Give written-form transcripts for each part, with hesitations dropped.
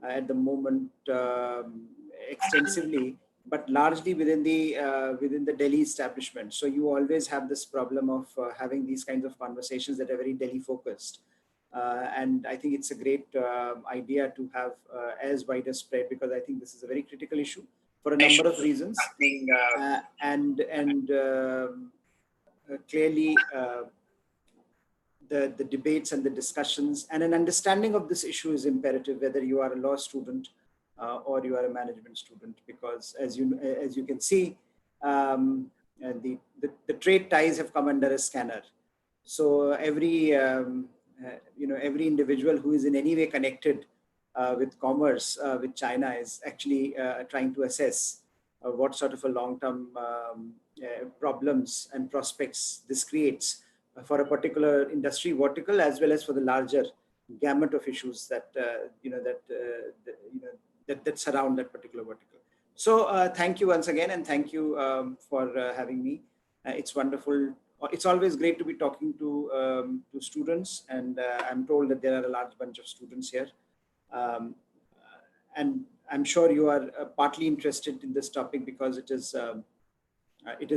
at the moment extensively, but largely within the Delhi establishment. So you always have this problem of having these kinds of conversations that are very Delhi focused. And I think it's a great idea to have as wide a spread, because I think this is a very critical issue for a number of reasons. Clearly, the debates and the discussions and an understanding of this issue is imperative, whether you are a law student or you are a management student, because as you can see, the trade ties have come under a scanner. So every every individual who is in any way connected with commerce with China is actually trying to assess what sort of a long-term problems and prospects this creates for a particular industry vertical, as well as for the larger gamut of issues that that surround that particular vertical. So thank you once again, and thank you for having me. It's wonderful. It's always great to be talking to students, and I'm told that there are a large bunch of students here. And I'm sure you are partly interested in this topic because it is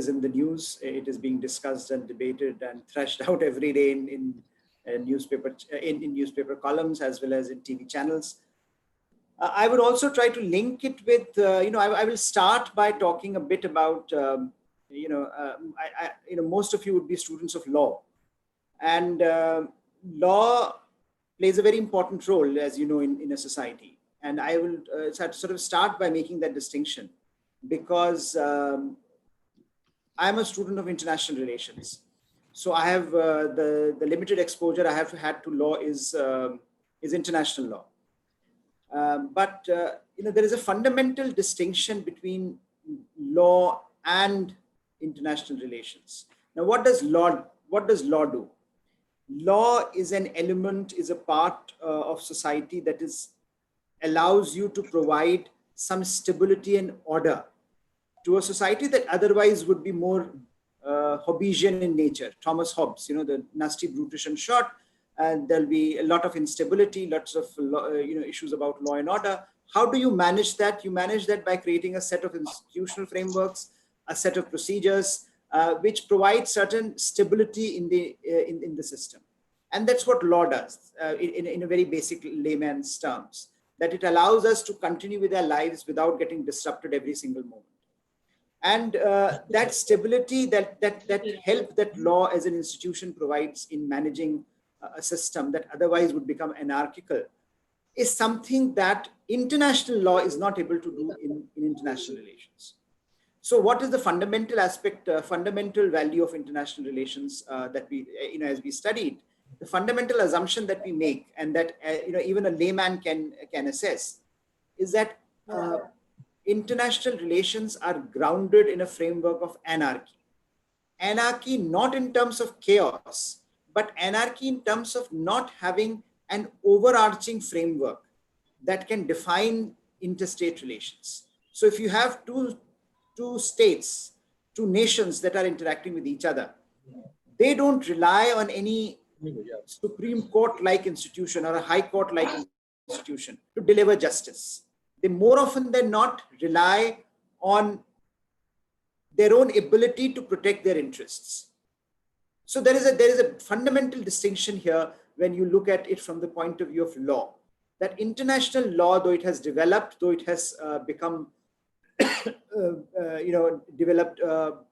in the news. It is being discussed and debated and thrashed out every day in newspaper columns, as well as in TV channels. I would also try to link it with, I will start by talking a bit about, most of you would be students of law, and law plays a very important role, as you know, in a society. And I will sort of start by making that distinction, because I'm a student of international relations. So I have the limited exposure I have had to law is international law. But there is a fundamental distinction between law and international relations. Now, what does law do? Law is an element, is a part of society that allows you to provide some stability and order to a society that otherwise would be more Hobbesian in nature. Thomas Hobbes, the nasty, brutish and short. And there'll be a lot of instability, lots of issues about law and order. How do you manage that? You manage that by creating a set of institutional frameworks, a set of procedures, which provide certain stability in the system. And that's what law does in a very basic layman's terms, that it allows us to continue with our lives without getting disrupted every single moment. And that stability, that help that law as an institution provides in managing a system that otherwise would become anarchical, is something that international law is not able to do in international relations. So what is the fundamental aspect, fundamental value of international relations that we, as we studied? The fundamental assumption that we make, and that even a layman can assess, is that international relations are grounded in a framework of anarchy. Anarchy not in terms of chaos, but anarchy in terms of not having an overarching framework that can define interstate relations. So if you have two states, two nations that are interacting with each other, they don't rely on any Supreme Court-like institution or a High Court-like institution to deliver justice. They more often than not rely on their own ability to protect their interests. So there is a fundamental distinction here when you look at it from the point of view of law, that international law, though it has developed, though it has become, developed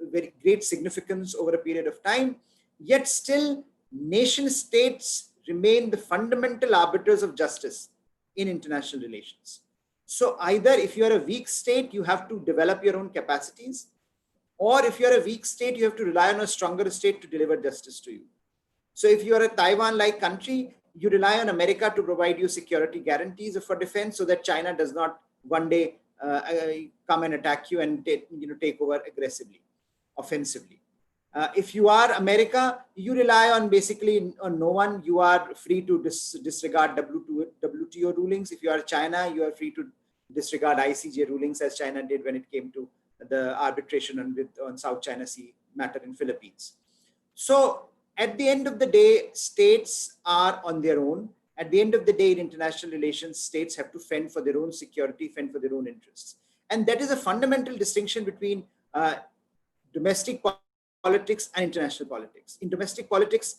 very great significance over a period of time, yet still nation states remain the fundamental arbiters of justice in international relations. So either if you are a weak state, you have to develop your own capacities, or if you're a weak state, you have to rely on a stronger state to deliver justice to you. So if you're a Taiwan-like country, you rely on America to provide you security guarantees for defense so that China does not one day come and attack you and take over aggressively, offensively. If you are America, you rely on basically on no one. You are free to disregard WTO rulings. If you are China, you are free to disregard ICJ rulings, as China did when it came to the arbitration on South China Sea matter in Philippines. So at the end of the day, states are on their own. At the end of the day, in international relations, states have to fend for their own security, fend for their own interests. And that is a fundamental distinction between domestic politics and international politics. In domestic politics,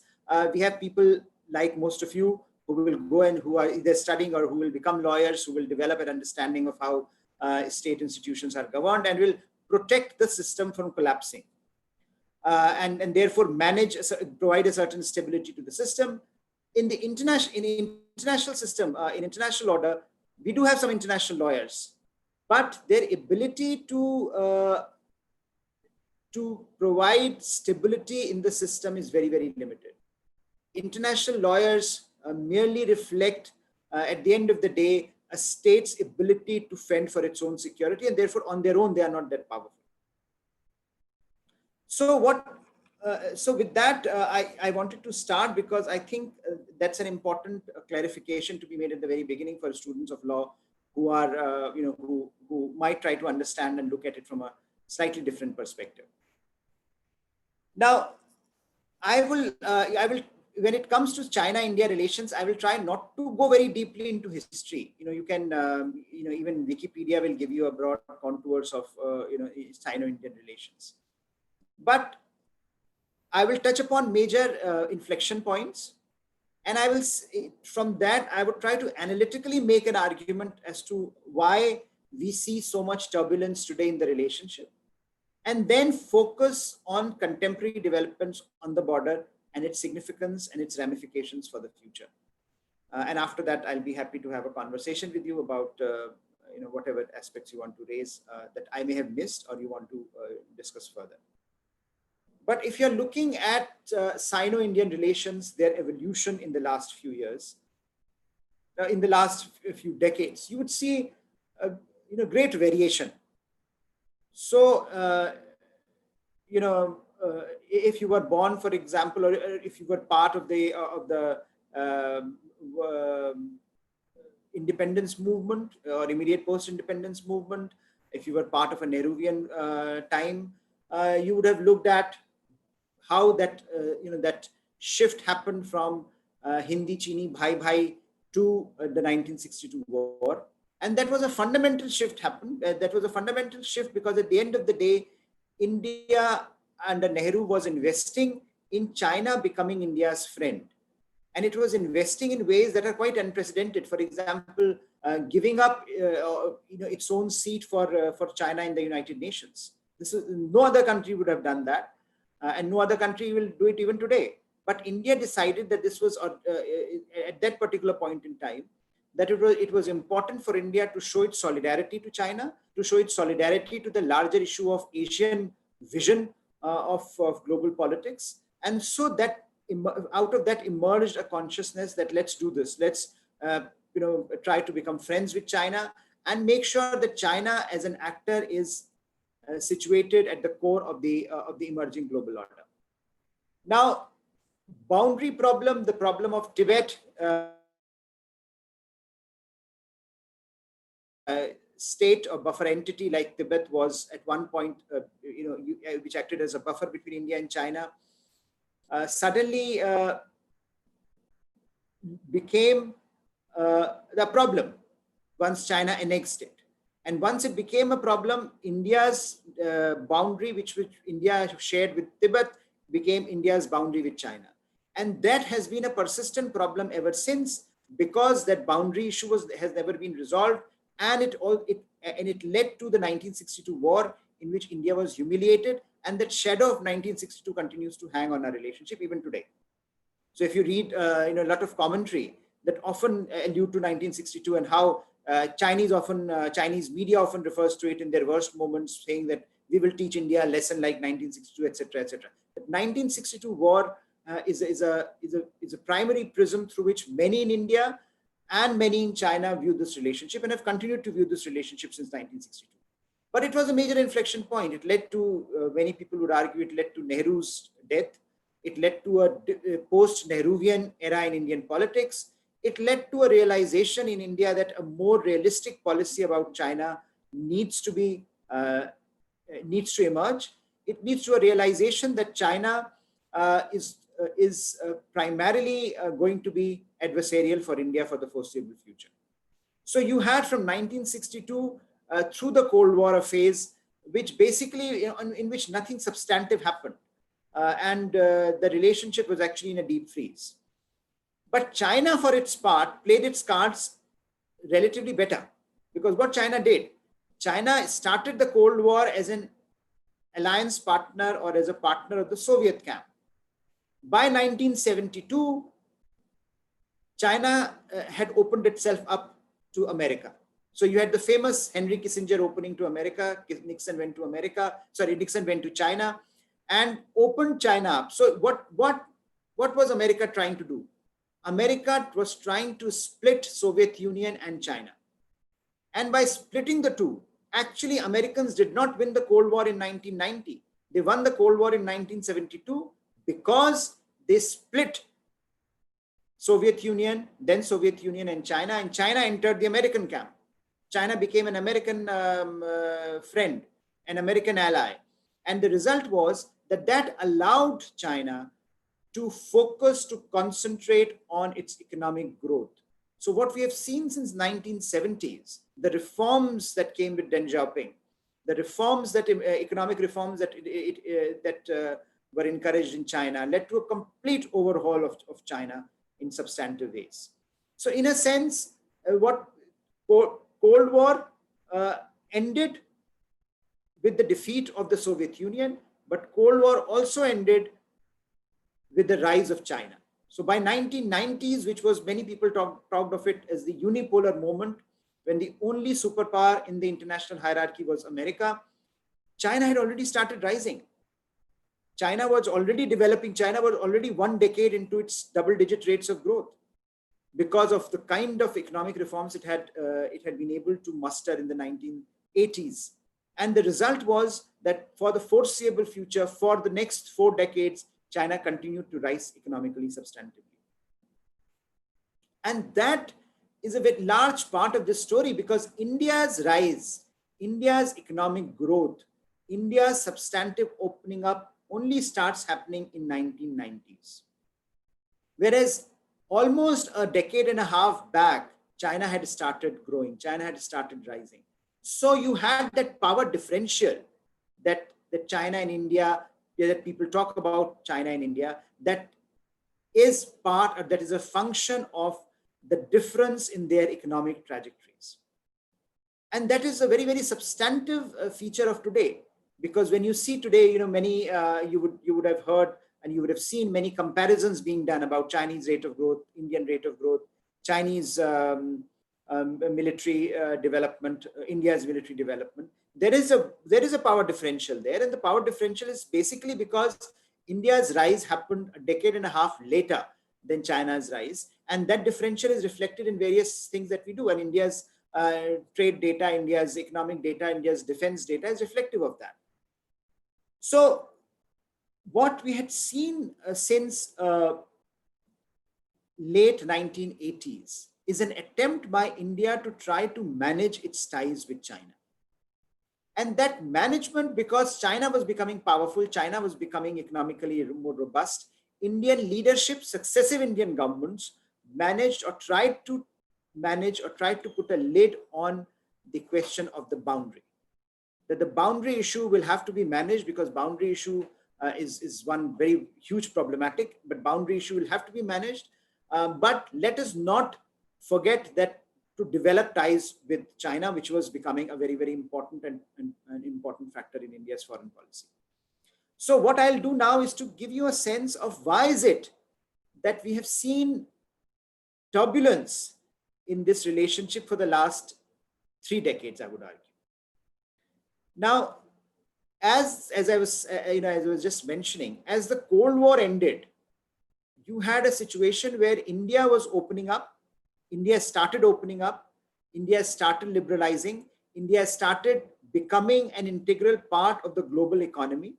we have people like most of you who will go and who are either studying or who will become lawyers, who will develop an understanding of how state institutions are governed and will protect the system from collapsing. And therefore provide a certain stability to the system. In the international system, in international order, we do have some international lawyers, but their ability to provide stability in the system is very, very limited. International lawyers merely reflect, at the end of the day, a state's ability to fend for its own security, and therefore on their own, they are not that powerful. So with that, I wanted to start because I think that's an important clarification to be made at the very beginning for students of law who are, who might try to understand and look at it from a slightly different perspective. Now, I will, when it comes to China-India relations, I will try not to go very deeply into history. You can, even Wikipedia will give you a broad contours of, Sino-Indian relations. But I will touch upon major inflection points, and I will, from that, I would try to analytically make an argument as to why we see so much turbulence today in the relationship, and then focus on contemporary developments on the border and its significance and its ramifications for the future. And after that, I'll be happy to have a conversation with you about whatever aspects you want to raise that I may have missed or you want to discuss further. But if you're looking at Sino-Indian relations, their evolution in the last few years, in the last few decades, you would see great variation. So, if you were born, for example, or if you were part of the independence movement or immediate post-independence movement, if you were part of a Nehruvian time, you would have looked at how that that shift happened from Hindi Chini Bhai Bhai to the 1962 war, and that was a fundamental shift happened. That was a fundamental shift because at the end of the day, India under Nehru was investing in China becoming India's friend, and it was investing in ways that are quite unprecedented. For example, giving up its own seat for China in the United Nations. This is, no other country would have done that. And no other country will do it even today. But India decided that this was, at that particular point in time, that it was important for India to show its solidarity to China, to show its solidarity to the larger issue of Asian vision of global politics. And so that out of that emerged a consciousness that let's do this. Let's try to become friends with China and make sure that China as an actor is situated at the core of the emerging global order. Now, boundary problem, the problem of Tibet, state or buffer entity like Tibet was at one point, which acted as a buffer between India and China, suddenly became the problem once China annexed it. And once it became a problem, India's boundary, which India shared with Tibet, became India's boundary with China. And that has been a persistent problem ever since, because that boundary issue has never been resolved. And it led to the 1962 war, in which India was humiliated. And that shadow of 1962 continues to hang on our relationship even today. So if you read a lot of commentary that often allude to 1962 and how Chinese media often refers to it in their worst moments, saying that we will teach India a lesson like 1962, etc., etc. The 1962 war is a primary prism through which many in India and many in China view this relationship and have continued to view this relationship since 1962. But it was a major inflection point. It led to, many people would argue, it led to Nehru's death. It led to a post-Nehruvian era in Indian politics. It led to a realization in India that a more realistic policy about China needs to emerge. It leads to a realization that China is is primarily going to be adversarial for India for the foreseeable future. So you had from 1962 through the Cold War a phase which basically, in which nothing substantive happened. And the relationship was actually in a deep freeze. But China, for its part, played its cards relatively better. Because what China did, China started the Cold War as an alliance partner or as a partner of the Soviet camp. By 1972, China had opened itself up to America. So you had the famous Henry Kissinger opening to America. Nixon went to China and opened China up. So what was America trying to do? America was trying to split Soviet Union and China. And by splitting the two, actually Americans did not win the Cold War in 1990. They won the Cold War in 1972 because they split Soviet Union, then Soviet Union and China entered the American camp. China became an American friend, an American ally. And the result was that allowed China to focus, to concentrate on its economic growth. So what we have seen since 1970s, the reforms that came with Deng Xiaoping, the reforms that economic reforms that were encouraged in China led to a complete overhaul of China in substantive ways. So in a sense, what Cold War ended with the defeat of the Soviet Union, but Cold War also ended with the rise of China. So by 1990s, which was many people talked of it as the unipolar moment, when the only superpower in the international hierarchy was America, China had already started rising. China was already developing. China was already 1 decade into its double-digit rates of growth because of the kind of economic reforms it had been able to muster in the 1980s. And the result was that for the foreseeable future, for the next 4 decades, China continued to rise economically substantively. And that is a very large part of this story, because India's rise, India's economic growth, India's substantive opening up only starts happening in 1990s. Whereas almost a decade and a half back, China had started growing, China had started rising. So you had that power differential that China and India, that people talk about China and India, that is a function of the difference in their economic trajectories. And that is a very, very substantive feature of today, because when you see today, many, you would have heard and you would have seen many comparisons being done about Chinese rate of growth, Indian rate of growth, Chinese military development, India's military development. There is a power differential there, and the power differential is basically because India's rise happened a decade and a half later than China's rise, and that differential is reflected in various things that we do. And India's trade data, India's economic data, India's defense data is reflective of that. So what we had seen since late 1980s is an attempt by India to try to manage its ties with China. And that management, because China was becoming powerful, China was becoming economically more robust, Indian leadership, successive Indian governments managed or tried to put a lid on the question of the boundary. That the boundary issue will have to be managed, because boundary issue is one very huge problematic, but boundary issue will have to be managed. But let us not forget that to develop ties with China, which was becoming a very, very important and an important factor in India's foreign policy. So what I'll do now is to give you a sense of why is it that we have seen turbulence in this relationship for the last 3 decades, I would argue. Now, as I was just mentioning, as the Cold War ended, you had a situation where India was opening up. India started opening up. India started liberalizing. India started becoming an integral part of the global economy.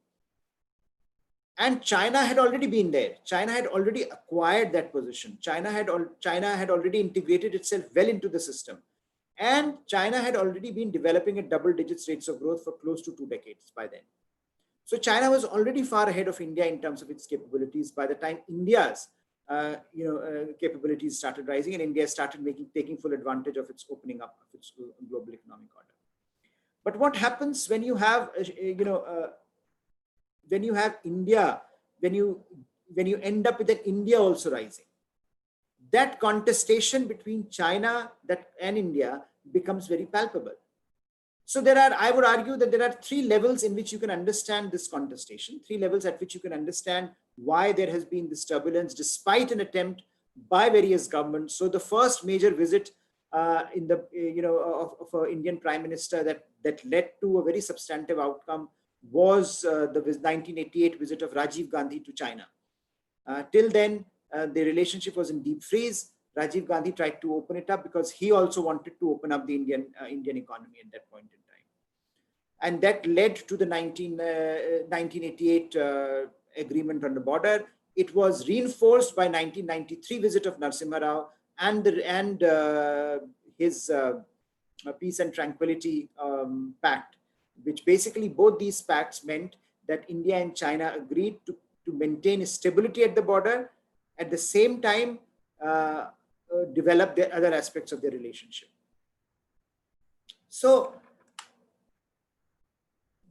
And China had already been there. China had already acquired that position. China had already integrated itself well into the system. And China had already been developing at double-digit rates of growth for close to 2 decades by then. So China was already far ahead of India in terms of its capabilities by the time India's capabilities started rising and India started taking full advantage of its opening up of its global economic order. But what happens when you have, when you have India, when you end up with an India also rising, that contestation between China and India becomes very palpable. So I would argue that there are three levels in which you can understand this contestation, three levels at which you can understand why there has been this turbulence despite an attempt by various governments. So the first major visit of an Indian Prime Minister that led to a very substantive outcome was the 1988 visit of Rajiv Gandhi to China. Till then, the relationship was in deep freeze. Rajiv Gandhi tried to open it up because he also wanted to open up the Indian economy at that point in time. And that led to the 1988 agreement on the border. It was reinforced by 1993 visit of Narasimha Rao and his Peace and Tranquility Pact, which basically both these pacts meant that India and China agreed to maintain stability at the border, at the same time develop the other aspects of their relationship. So,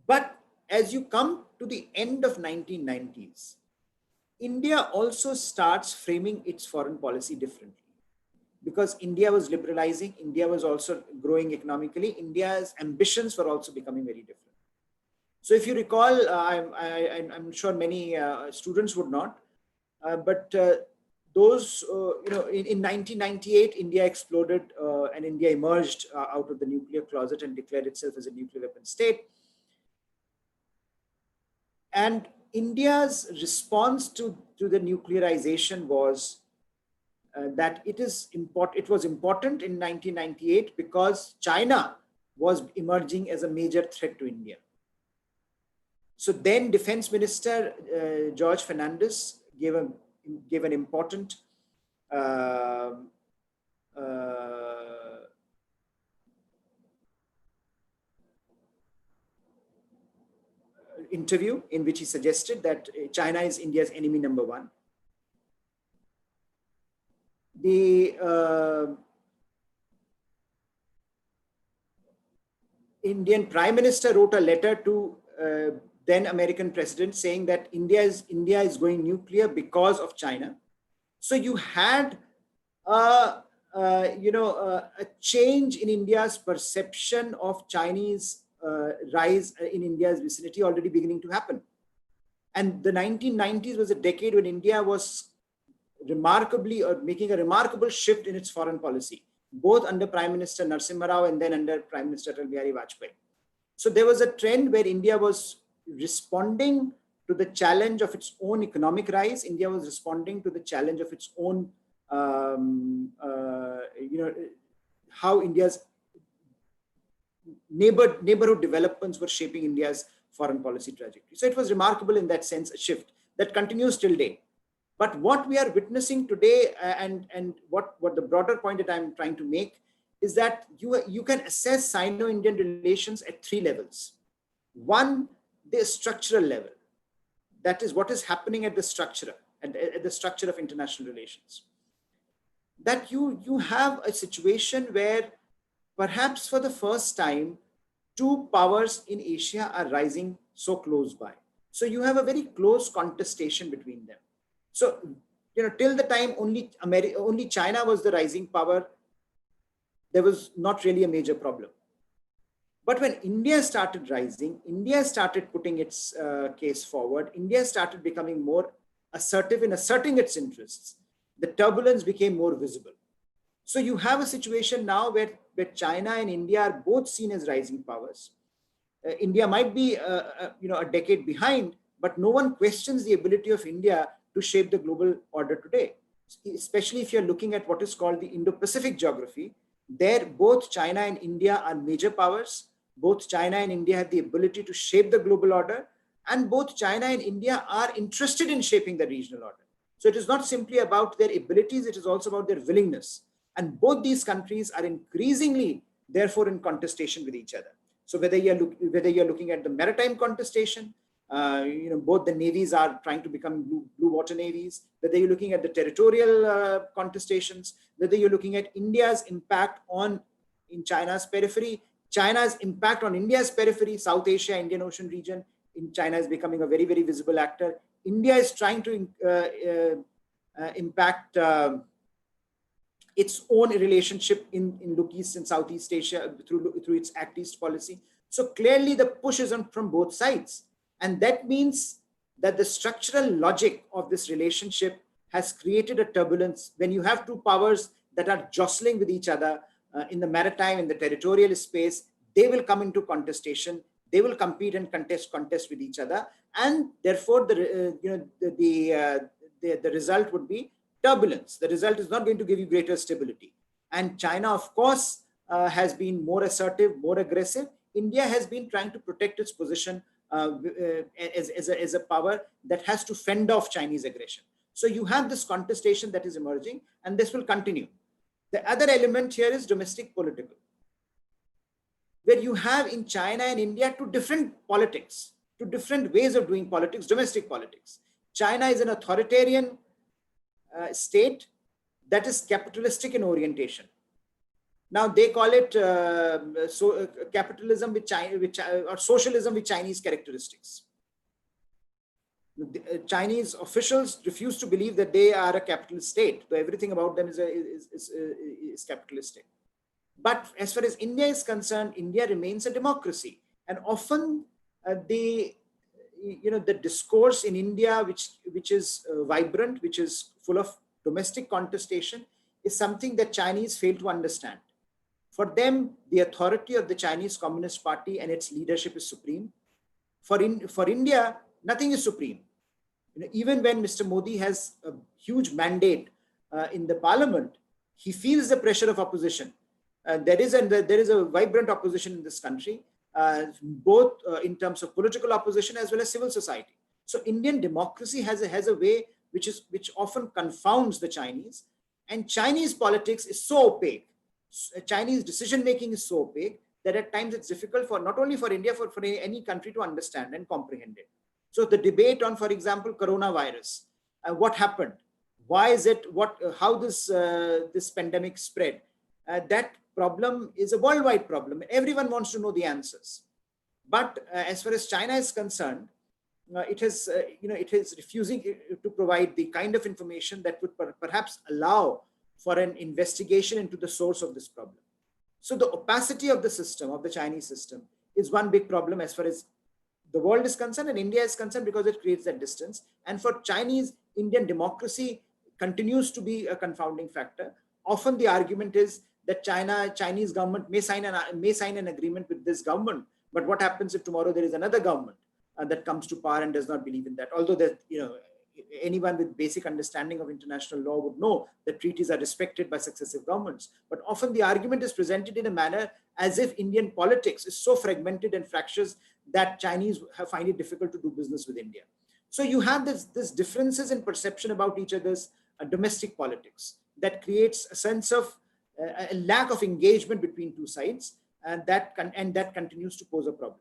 but as you come to the end of 1990s, India also starts framing its foreign policy differently. Because India was liberalizing, India was also growing economically, India's ambitions were also becoming very different. So if you recall, I'm sure many students would not, but those, in 1998, India exploded and India emerged out of the nuclear closet and declared itself as a nuclear weapon state. And India's response to the nuclearization was that it was important in 1998 because China was emerging as a major threat to India. So then Defense Minister George Fernandes gave an important interview in which he suggested that China is India's enemy number one. The Indian Prime Minister wrote a letter to then American president saying that India is going nuclear because of China. So you had a change in India's perception of Chinese rise in India's vicinity already beginning to happen. And the 1990s was a decade when India was making a remarkable shift in its foreign policy, both under Prime Minister Narasimha Rao and then under Prime Minister Atal Bihari Vajpayee. So there was a trend where India was responding to the challenge of its own economic rise. India was responding to the challenge of its own, how India's neighborhood developments were shaping India's foreign policy trajectory. So it was remarkable in that sense, a shift that continues till date. But what we are witnessing today, and what the broader point that I'm trying to make is that you can assess Sino-Indian relations at three levels. One, the structural level. That is what is happening at the structure, at the structure of international relations. That you have a situation where perhaps for the first time, two powers in Asia are rising so close by. So you have a very close contestation between them. So, till the time only China was the rising power, there was not really a major problem. But when India started rising, India started putting its case forward, India started becoming more assertive in asserting its interests, the turbulence became more visible. So you have a situation now where China and India are both seen as rising powers. India might be a decade behind, but no one questions the ability of India to shape the global order today, especially if you're looking at what is called the Indo-Pacific geography. There, both China and India are major powers. Both China and India have the ability to shape the global order, and both China and India are interested in shaping the regional order. So it is not simply about their abilities, it is also about their willingness. And both these countries are increasingly, therefore, in contestation with each other. So whether you're looking at the maritime contestation, Both the navies are trying to become blue water navies, whether you're looking at the territorial contestations, whether you're looking at India's impact in China's periphery, China's impact on India's periphery, South Asia, Indian Ocean region. In China is becoming a very, very visible actor. India is trying to impact its own relationship in look East and Southeast Asia through its Act East policy. So clearly the push is on from both sides. And that means that the structural logic of this relationship has created a turbulence when you have two powers that are jostling with each other in the maritime, in the territorial space. They will come into contestation. They will compete and contest with each other. And therefore, the result would be turbulence. The result is not going to give you greater stability. And China, of course, has been more assertive, more aggressive. India has been trying to protect its position as a power that has to fend off Chinese aggression. So you have this contestation that is emerging, and this will continue. The other element here is domestic political, where you have in China and India two different politics, two different ways of doing politics, domestic politics. China is an authoritarian state that is capitalistic in orientation. Now they call it capitalism or socialism with Chinese characteristics. The Chinese officials refuse to believe that they are a capitalist state, though everything about them is capitalistic. But as far as India is concerned, India remains a democracy, and often the discourse in India, which is vibrant, which is full of domestic contestation, is something that Chinese fail to understand. For them, the authority of the Chinese Communist Party and its leadership is supreme. For India, nothing is supreme. Even when Mr. Modi has a huge mandate in the parliament, he feels the pressure of opposition. There is a vibrant opposition in this country, both in terms of political opposition as well as civil society. So Indian democracy has a way which often confounds the Chinese, and Chinese politics is so opaque. Chinese decision making is so opaque that at times it's difficult for not only for India, for any country to understand and comprehend it. So the debate on, for example, coronavirus, what happened, why is it, how this pandemic spread, that problem is a worldwide problem. Everyone wants to know the answers. But as far as China is concerned, it is refusing to provide the kind of information that would perhaps allow for an investigation into the source of this problem. So the opacity of the system, of the Chinese system, is one big problem as far as the world is concerned and India is concerned, because it creates that distance. And for Chinese, Indian democracy continues to be a confounding factor. Often the argument is that Chinese government may sign an agreement with this government, but what happens if tomorrow there is another government that comes to power and does not believe in that? Although that anyone with basic understanding of international law would know that treaties are respected by successive governments. But often the argument is presented in a manner as if Indian politics is so fragmented and fractious that Chinese find it difficult to do business with India. So you have this differences in perception about each other's domestic politics that creates a sense of a lack of engagement between two sides, and that continues to pose a problem.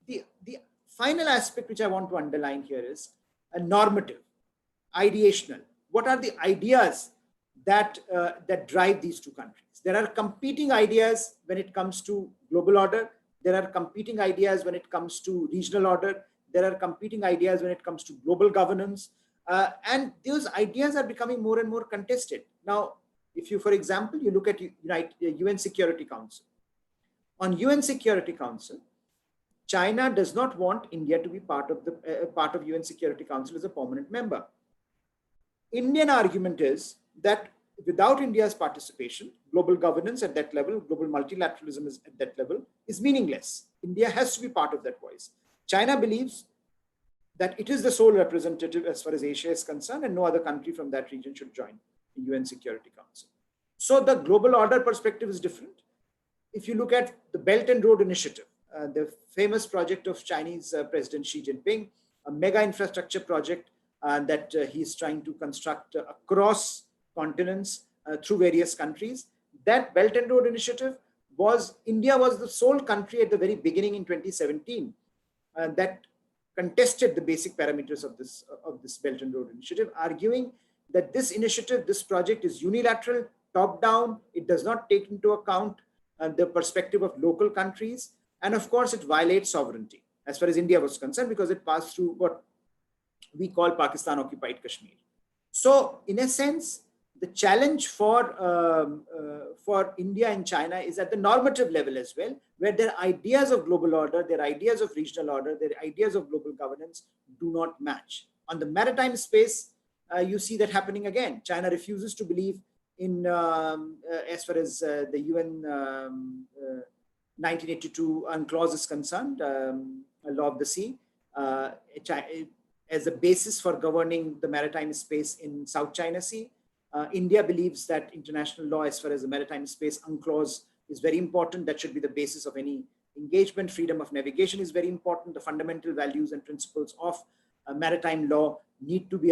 The final aspect which I want to underline here is a normative, ideational. What are the ideas that drive these two countries? There are competing ideas when it comes to global order. There are competing ideas when it comes to regional order. There are competing ideas when it comes to global governance. And those ideas are becoming more and more contested. Now, if you, for example, you look at UN Security Council. On UN Security Council, China does not want India to be part of UN Security Council as a permanent member. Indian argument is that without India's participation, global governance at that level, global multilateralism is at that level, is meaningless. India has to be part of that voice. China believes that it is the sole representative as far as Asia is concerned, and no other country from that region should join the UN Security Council. So the global order perspective is different. If you look at the Belt and Road Initiative, the famous project of Chinese President Xi Jinping, a mega infrastructure project that he is trying to construct across continents through various countries. That Belt and Road Initiative India was the sole country at the very beginning in 2017 that contested the basic parameters of this Belt and Road Initiative, arguing that this initiative, this project is unilateral, top down. It does not take into account the perspective of local countries. And of course, it violates sovereignty as far as India was concerned, because it passed through what we call Pakistan occupied Kashmir. So in a sense, the challenge for India and China is at the normative level as well, where their ideas of global order, their ideas of regional order, their ideas of global governance do not match. On the maritime space, you see that happening again. China refuses to believe in, as far as the UN 1982 UNCLOS is concerned, law of the sea, as a basis for governing the maritime space in South China Sea. India believes that international law as far as the maritime space, UNCLOS, is very important. That should be the basis of any engagement. Freedom of navigation is very important. The fundamental values and principles of maritime law need to be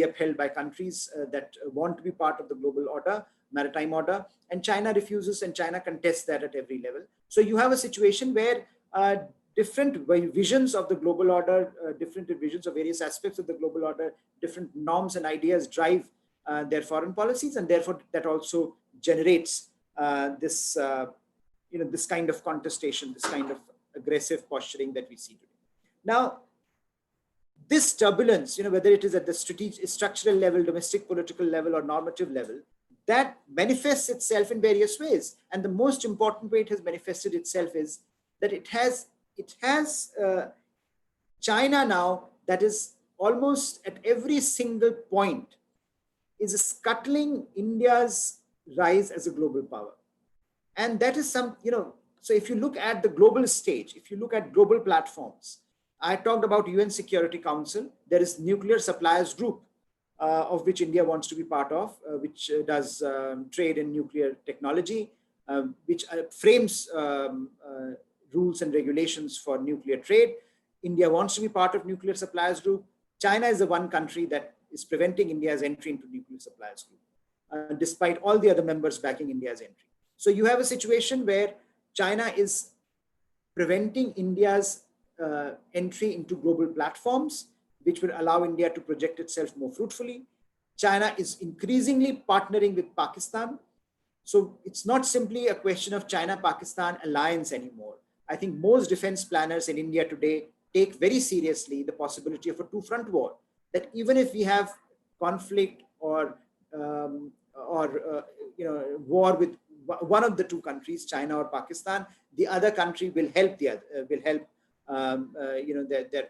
upheld by countries that want to be part of the global order, maritime order. And China refuses, and China contests that at every level. So you have a situation where different visions of the global order, different visions of various aspects of the global order, different norms and ideas drive their foreign policies, and therefore that also generates this kind of contestation, this kind of aggressive posturing that we see today. Now, this turbulence, whether it is at the structural level, domestic political level, or normative level, that manifests itself in various ways. And the most important way it has manifested itself is that it has China now that is almost at every single point is scuttling India's rise as a global power. And that is so if you look at the global stage, if you look at global platforms, I talked about UN Security Council. There is Nuclear Suppliers Group, of which India wants to be part of, which does trade in nuclear technology, which frames rules and regulations for nuclear trade. India wants to be part of Nuclear Suppliers Group. China is the one country that is preventing India's entry into Nuclear Suppliers Group, despite all the other members backing India's entry. So you have a situation where China is preventing India's entry into global platforms, which will allow India to project itself more fruitfully. China is increasingly partnering with Pakistan. So it's not simply a question of China-Pakistan alliance anymore. I think most defense planners in India today take very seriously the possibility of a two-front war, that even if we have conflict or war with one of the two countries, China or Pakistan, the other country will help their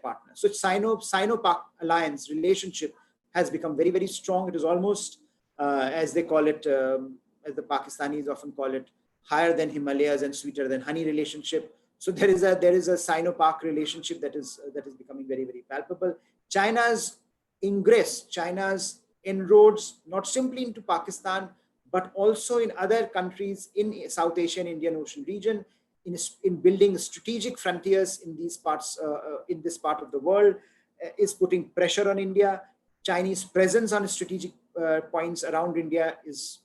partner. So Sino-Pak alliance relationship has become very, very strong. It is almost, as they call it, as the Pakistanis often call it, higher than Himalayas and sweeter than honey relationship. So there is a Sino-Pak relationship that is becoming very, very palpable. China's ingress, China's inroads, not simply into Pakistan, but also in other countries in South Asian Indian Ocean region, in building strategic frontiers in these parts, in this part of the world, is putting pressure on India. Chinese presence on strategic points around India is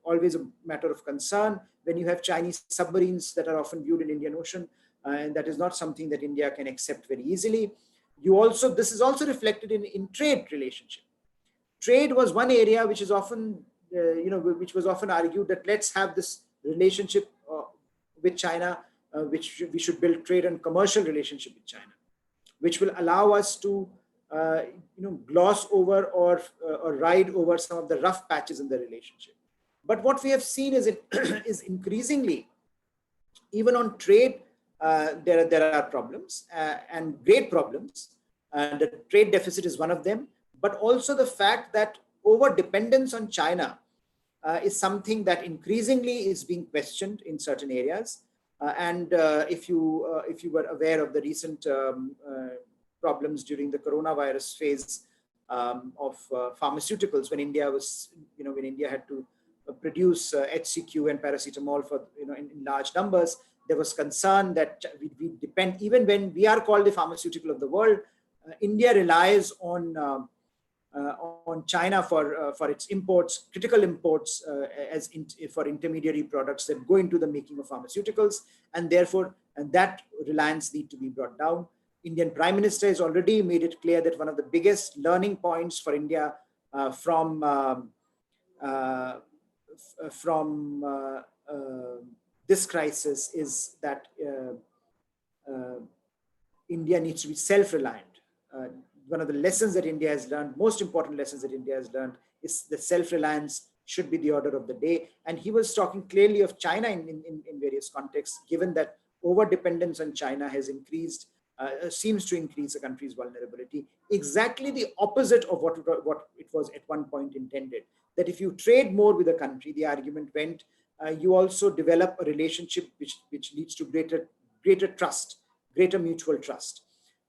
always a matter of concern. When you have Chinese submarines that are often viewed in Indian Ocean, and that is not something that India can accept very easily. This is also reflected in trade relationship. Trade was one area which is often, which was often argued that let's have this relationship with China, which we should build trade and commercial relationship with China, which will allow us to, gloss over or ride over some of the rough patches in the relationship. But what we have seen is is increasingly, even on trade, there are problems and great problems. The trade deficit is one of them, but also the fact that over dependence on China is something that increasingly is being questioned in certain areas. If you were aware of the recent problems during the coronavirus phase of pharmaceuticals, when India was, when India had to produce HCQ and paracetamol for, in large numbers, there was concern that we depend, even when we are called the pharmaceutical of the world, India relies on China for its imports, critical imports, for intermediary products that go into the making of pharmaceuticals, and therefore that reliance need to be brought down. Indian Prime Minister has already made it clear that one of the biggest learning points for India from this crisis is that uh, India needs to be self-reliant. One of the lessons that India has learned, most important lessons that India has learned, is that self-reliance should be the order of the day. And he was talking clearly of China in various contexts, given that over-dependence on China has increased, seems to increase a country's vulnerability. Exactly the opposite of what it was at one point intended. That if you trade more with a country, the argument went, you also develop a relationship which leads to greater trust, greater mutual trust.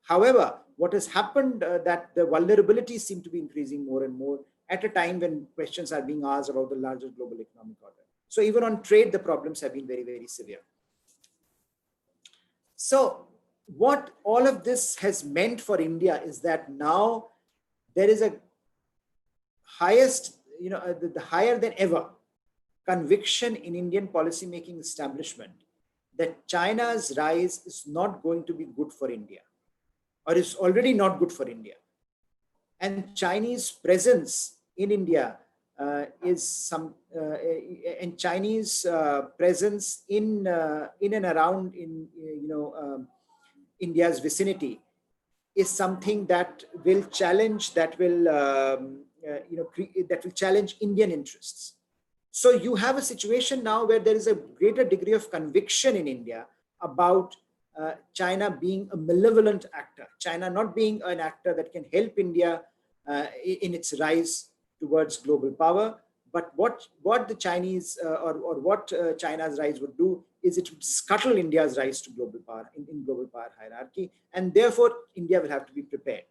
However, what has happened that the vulnerabilities seem to be increasing more and more at a time when questions are being asked about the larger global economic order. So even on trade, the problems have been very, very severe. So what all of this has meant for India is that now there is a highest, the higher than ever conviction in Indian policymaking establishment that China's rise is not going to be good for India, or is already not good for India. And Chinese presence in India and Chinese presence in and around India's vicinity is something that will challenge, that will challenge Indian interests. So you have a situation now where there is a greater degree of conviction in India about China being a malevolent actor, China not being an actor that can help India in its rise towards global power. But what the Chinese what China's rise would do is it would scuttle India's rise to global power in global power hierarchy, and therefore India will have to be prepared.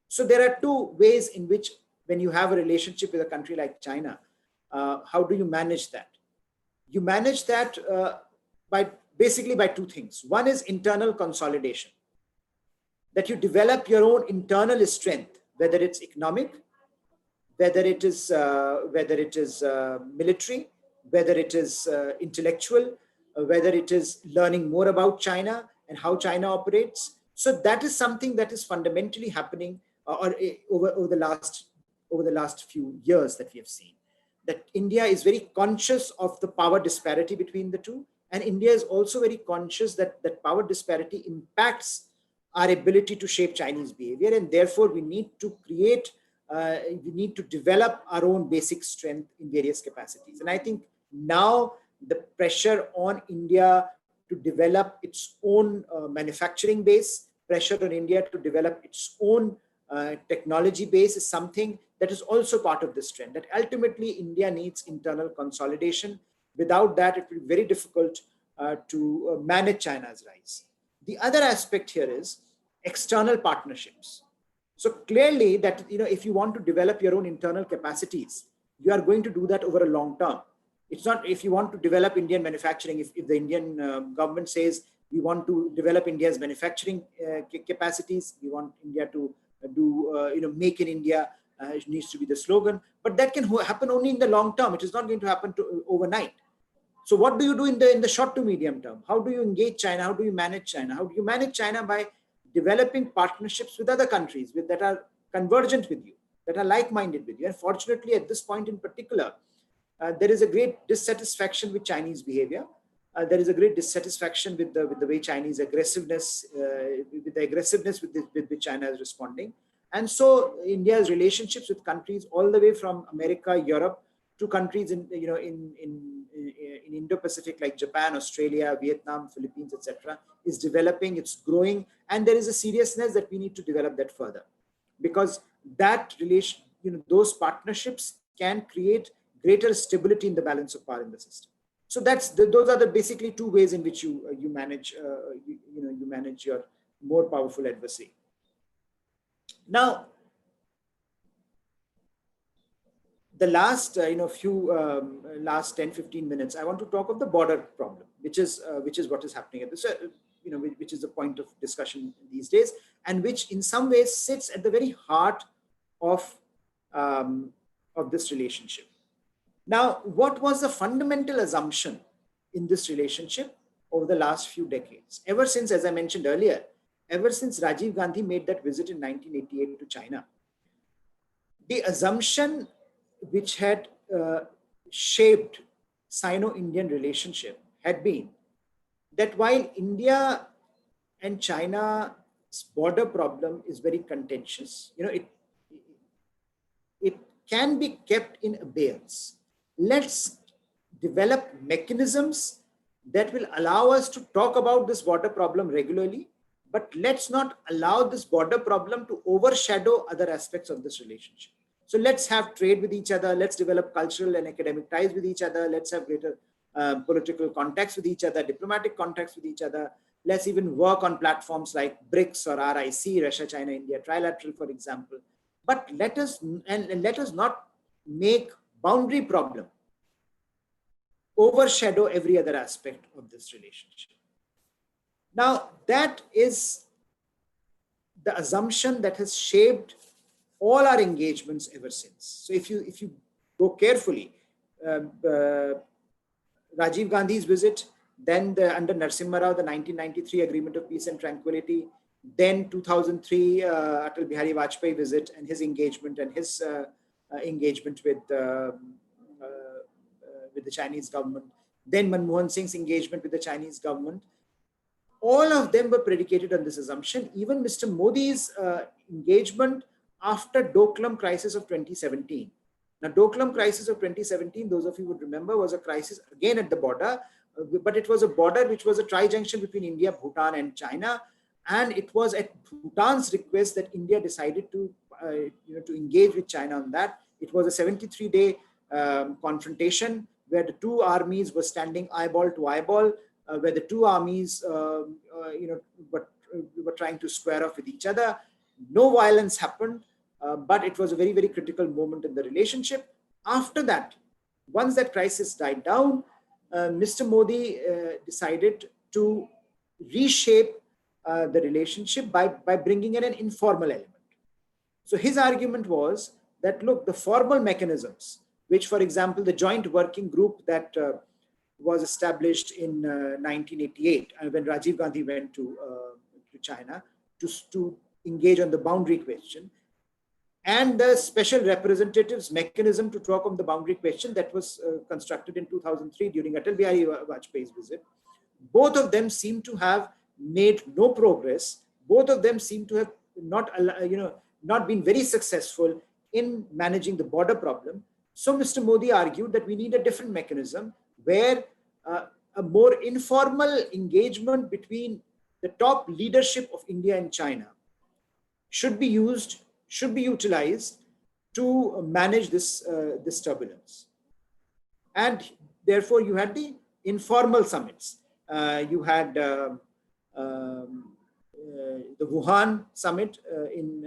So there are two ways in which, when you have a relationship with a country like China, how do you manage that? You manage that basically by two things. One is internal consolidation, that you develop your own internal strength, whether it's economic, whether it is military, whether it is intellectual, whether it is learning more about China and how China operates. So that is something that is fundamentally happening over the last few years that we have seen. That India is very conscious of the power disparity between the two, and India is also very conscious that power disparity impacts our ability to shape Chinese behavior, and therefore we need to develop our own basic strength in various capacities. And I think now the pressure on India to develop its own manufacturing base, pressure on India to develop its own technology base is something that is also part of this trend, that ultimately India needs internal consolidation. Without that, it will be very difficult to manage China's rise. The other aspect here is external partnerships. So clearly that, if you want to develop your own internal capacities, you are going to do that over a long term. It's not if you want to develop Indian manufacturing, if the Indian government says we want to develop India's manufacturing capacities, we want India to do, make in India, needs to be the slogan, but that can happen only in the long term. It is not going to happen overnight. So what do you do in the short to medium term? How do you engage China? How do you manage China? How do you manage China? By developing partnerships with other countries that are convergent with you, that are like-minded with you. And fortunately, at this point in particular, there is a great dissatisfaction with Chinese behavior. There is a great dissatisfaction with the way Chinese aggressiveness, with which China is responding. And so India's relationships with countries all the way from America, Europe, to countries in Indo-Pacific like Japan, Australia, Vietnam, Philippines, etc., is developing, it's growing, and there is a seriousness that we need to develop that further, because that relation, those partnerships can create greater stability in the balance of power in the system. So those are the basically two ways in which you manage you manage your more powerful adversary. Now, the last last 10-15 minutes, I want to talk of the border problem, which is what is happening at this, which is the point of discussion these days, and which in some ways sits at the very heart of this relationship. Now, what was the fundamental assumption in this relationship over the last few decades? Ever since, as I mentioned earlier, ever since Rajiv Gandhi made that visit in 1988 to China. The assumption which had shaped Sino-Indian relationship had been that while India and China's border problem is very contentious, it can be kept in abeyance. Let's develop mechanisms that will allow us to talk about this border problem regularly, but let's not allow this border problem to overshadow other aspects of this relationship. So let's have trade with each other. Let's develop cultural and academic ties with each other. Let's have greater political contacts with each other, diplomatic contacts with each other. Let's even work on platforms like BRICS or RIC, Russia, China, India, trilateral, for example. But let us not make boundary problem overshadow every other aspect of this relationship. Now, that is the assumption that has shaped all our engagements ever since. So if you go carefully, Rajiv Gandhi's visit, then under Narasimha Rao, the 1993 Agreement of Peace and Tranquility, then 2003 Atal Bihari Vajpayee visit and his engagement engagement with the Chinese government, then Manmohan Singh's engagement with the Chinese government. All of them were predicated on this assumption. Even Mr. Modi's engagement after Doklam crisis of 2017. Now, Doklam crisis of 2017, those of you would remember, was a crisis again at the border, but it was a border which was a tri-junction between India, Bhutan, and China. And it was at Bhutan's request that India decided to engage with China on that. It was a 73-day confrontation where the two armies were standing eyeball to eyeball, where the two armies, were trying to square off with each other. No violence happened, but it was a very, very critical moment in the relationship. After that, once that crisis died down, Mr. Modi decided to reshape the relationship by bringing in an informal element. So his argument was that, look, the formal mechanisms, which, for example, the joint working group that was established in 1988 when Rajiv Gandhi went to China to engage on the boundary question, and the special representatives mechanism to talk on the boundary question that was constructed in 2003 during Atal Bihari Vajpayee's visit, both of them seem to have made no progress. Both of them seem to have not been very successful in managing the border problem. So Mr. Modi argued that we need a different mechanism where a more informal engagement between the top leadership of India and China should be utilized to manage this turbulence. And therefore, you had the informal summits. You had the Wuhan summit in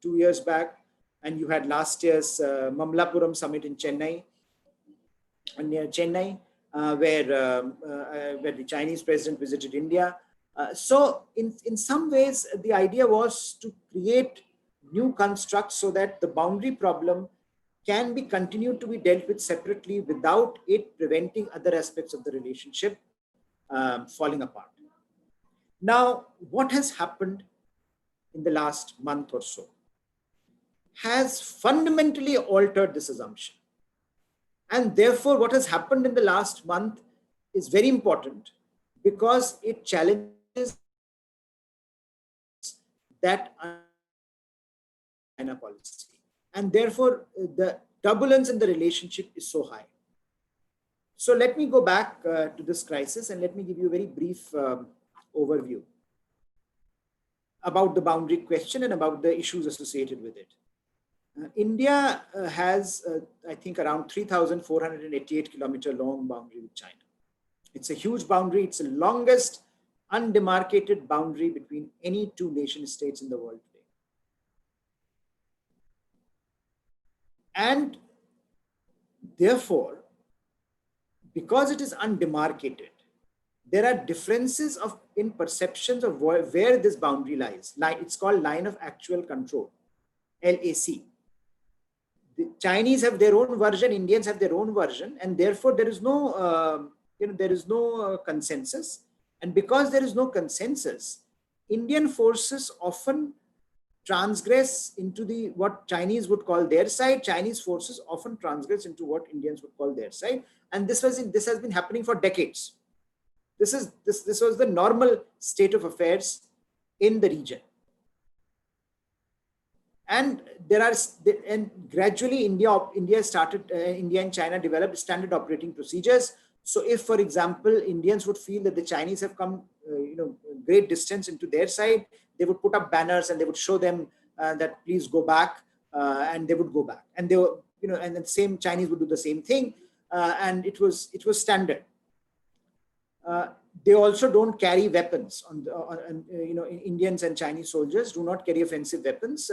2 years back, and you had last year's Mamlapuram summit in Chennai, near Chennai, where the Chinese president visited India. So in some ways, the idea was to create new constructs so that the boundary problem can be continued to be dealt with separately without it preventing other aspects of the relationship falling apart. Now, what has happened in the last month or so has fundamentally altered this assumption. And therefore, what has happened in the last month is very important because it challenges that China policy. And therefore, the turbulence in the relationship is so high. So let me go back to this crisis and let me give you a very brief overview about the boundary question and about the issues associated with it. India has, I think, around 3,488 kilometer long boundary with China. It's a huge boundary. It's the longest undemarcated boundary between any two nation states in the world today. And therefore, because it is undemarcated, there are differences in perceptions of where this boundary lies. It's called line of actual control, LAC. The Chinese have their own version, Indians have their own version, and therefore there is no, consensus. And because there is no consensus, Indian forces often transgress into what Chinese would call their side. Chinese forces often transgress into what Indians would call their side, and this has been happening for decades. This was the normal state of affairs in the region. And gradually India and China developed standard operating procedures. So if, for example, Indians would feel that the Chinese have come, great distance into their side, they would put up banners and they would show them that please go back, and they would go back. And they were, and the same Chinese would do the same thing, and it was standard. They also don't carry weapons Indians and Chinese soldiers do not carry offensive weapons,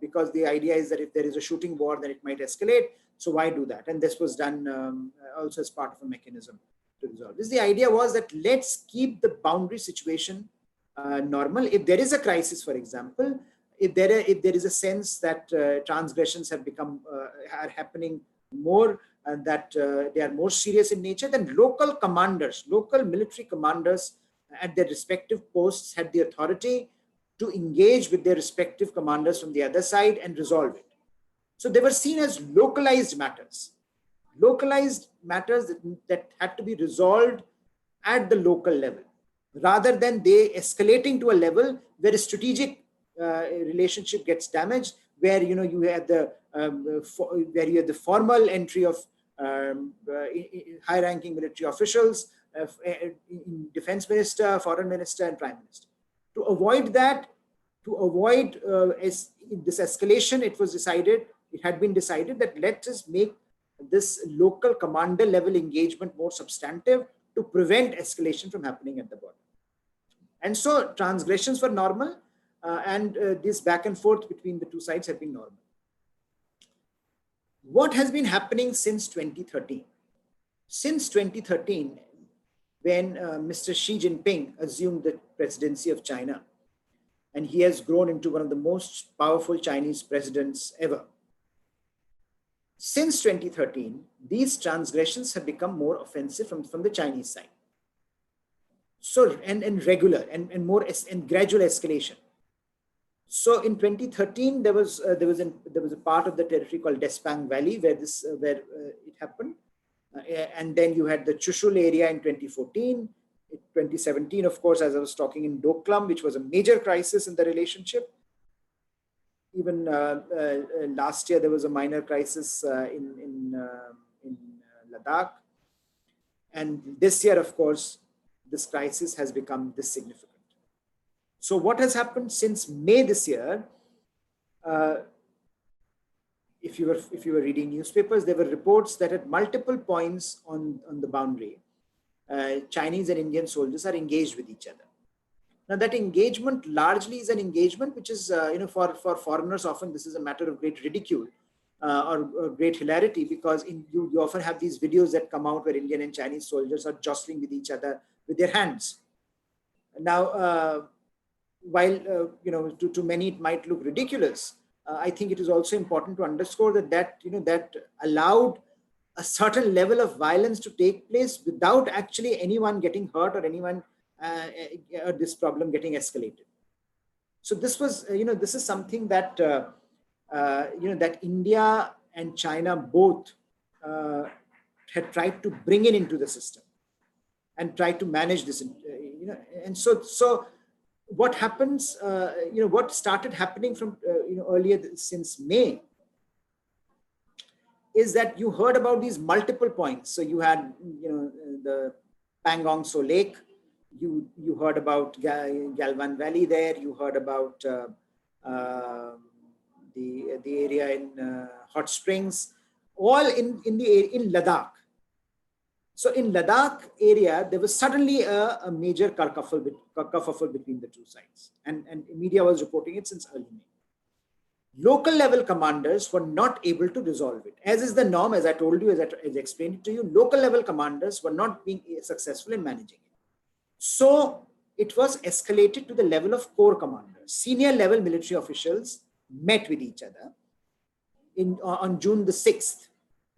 because the idea is that if there is a shooting war, then it might escalate. So why do that? And this was done also as part of a mechanism to resolve this. The idea was that let's keep the boundary situation normal. If there is a crisis, for example, if there is a sense that transgressions have become are happening more, and that they are more serious in nature, then local military commanders at their respective posts had the authority to engage with their respective commanders from the other side and resolve it. So they were seen as localized matters that had to be resolved at the local level, rather than they escalating to a level where a strategic relationship gets damaged, where you had the formal entry of high-ranking military officials, defense minister, foreign minister, and prime minister. To avoid that, this escalation, it had been decided that let us make this local commander level engagement more substantive to prevent escalation from happening at the border. And so transgressions were normal, and this back and forth between the two sides have been normal. What has been happening since 2013? Since 2013, when Mr. Xi Jinping assumed the presidency of China, and he has grown into one of the most powerful Chinese presidents ever. Since 2013, these transgressions have become more offensive from the Chinese side. So, and regular and more and gradual escalation. So in 2013, there was a part of the territory called Despang Valley where it happened, and then you had the Chushul area in 2014. In 2017, of course, as I was talking, in Doklam, which was a major crisis in the relationship. Even last year, there was a minor crisis in Ladakh, and this year, of course, this crisis has become this significant. So what has happened since May this year? If you were reading newspapers, there were reports that at multiple points on the boundary, Chinese and Indian soldiers are engaged with each other. Now that engagement largely is an engagement which is, for foreigners, often this is a matter of great ridicule or great hilarity, because you often have these videos that come out where Indian and Chinese soldiers are jostling with each other with their hands. Now, while to many it might look ridiculous, I think it is also important to underscore that allowed a certain level of violence to take place without actually anyone getting hurt or anyone or this problem getting escalated. So this was this is something that that India and China both had tried to bring into the system and try to manage this, and so what happens, what started happening from earlier since May is that you heard about these multiple points. So you had the Pangong Tso Lake, you heard about Galwan Valley there, you heard about the area in Hot Springs, all in Ladakh. So in Ladakh area, there was suddenly a major kerfuffle between the two sides, and media was reporting it since early May. Local level commanders were not able to resolve it. As is the norm, as I told you, as I explained it to you, local level commanders were not being successful in managing it. So it was escalated to the level of corps commanders. Senior level military officials met with each other on June the 6th,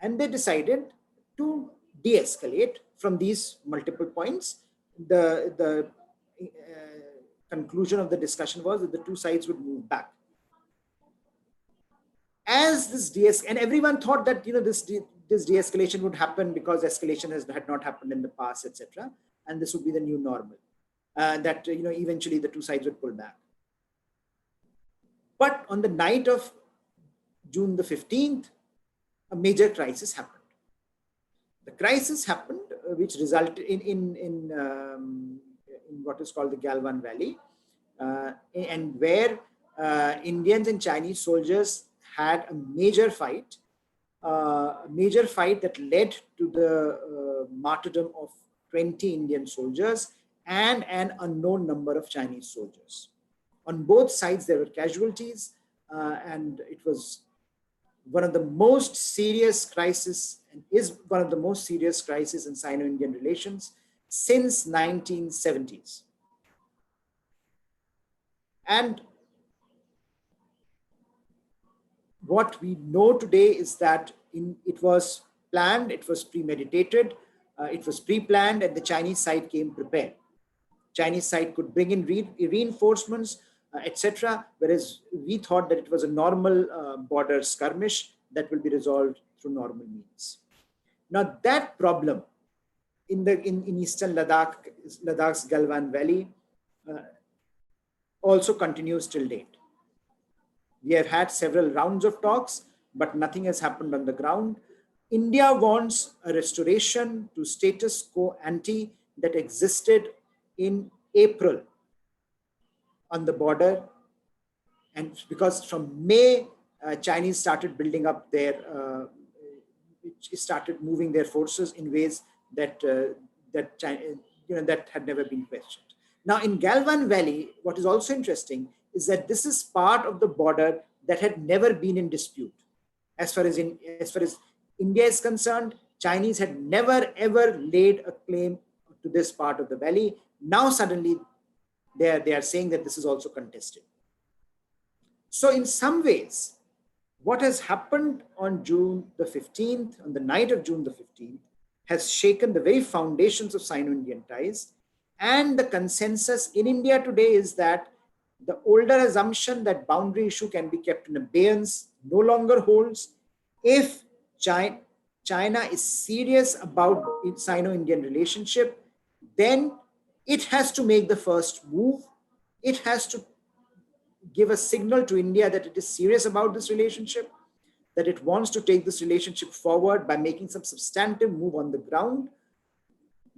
and they decided to de-escalate from these multiple points. The conclusion of the discussion was that the two sides would move back. As this and everyone thought that this de-escalation would happen because escalation had not happened in the past, etc., and this would be the new normal. That eventually the two sides would pull back. But on the night of June the 15th, a major crisis happened. The crisis happened, which resulted in what is called the Galwan Valley, and where Indians and Chinese soldiers had a major fight that led to the martyrdom of 20 Indian soldiers and an unknown number of Chinese soldiers. On both sides, there were casualties, and it was one of the most serious crises, and is one of the most serious crises in Sino-Indian relations since 1970s. And what we know today is that it was planned, it was premeditated, it was pre-planned, and the Chinese side came prepared. Chinese side could bring in reinforcements, etc., whereas we thought that it was a normal border skirmish that will be resolved through normal means. Now that problem in eastern Ladakh's Galwan Valley also continues till date. We have had several rounds of talks, but nothing has happened on the ground. India wants a restoration to status quo ante that existed in April on the border, and because from May, Chinese started building up started moving their forces in ways that that had never been questioned. Now in Galwan Valley, what is also interesting is that this is part of the border that had never been in dispute. As far as India is concerned, Chinese had never ever laid a claim to this part of the valley. Now suddenly they are saying that this is also contested. So in some ways, what has happened on June the 15th, on the night of June the 15th, has shaken the very foundations of Sino-Indian ties. And the consensus in India today is that the older assumption that boundary issue can be kept in abeyance no longer holds. If China is serious about its Sino-Indian relationship, then it has to make the first move. It has to give a signal to India that it is serious about this relationship, that it wants to take this relationship forward by making some substantive move on the ground,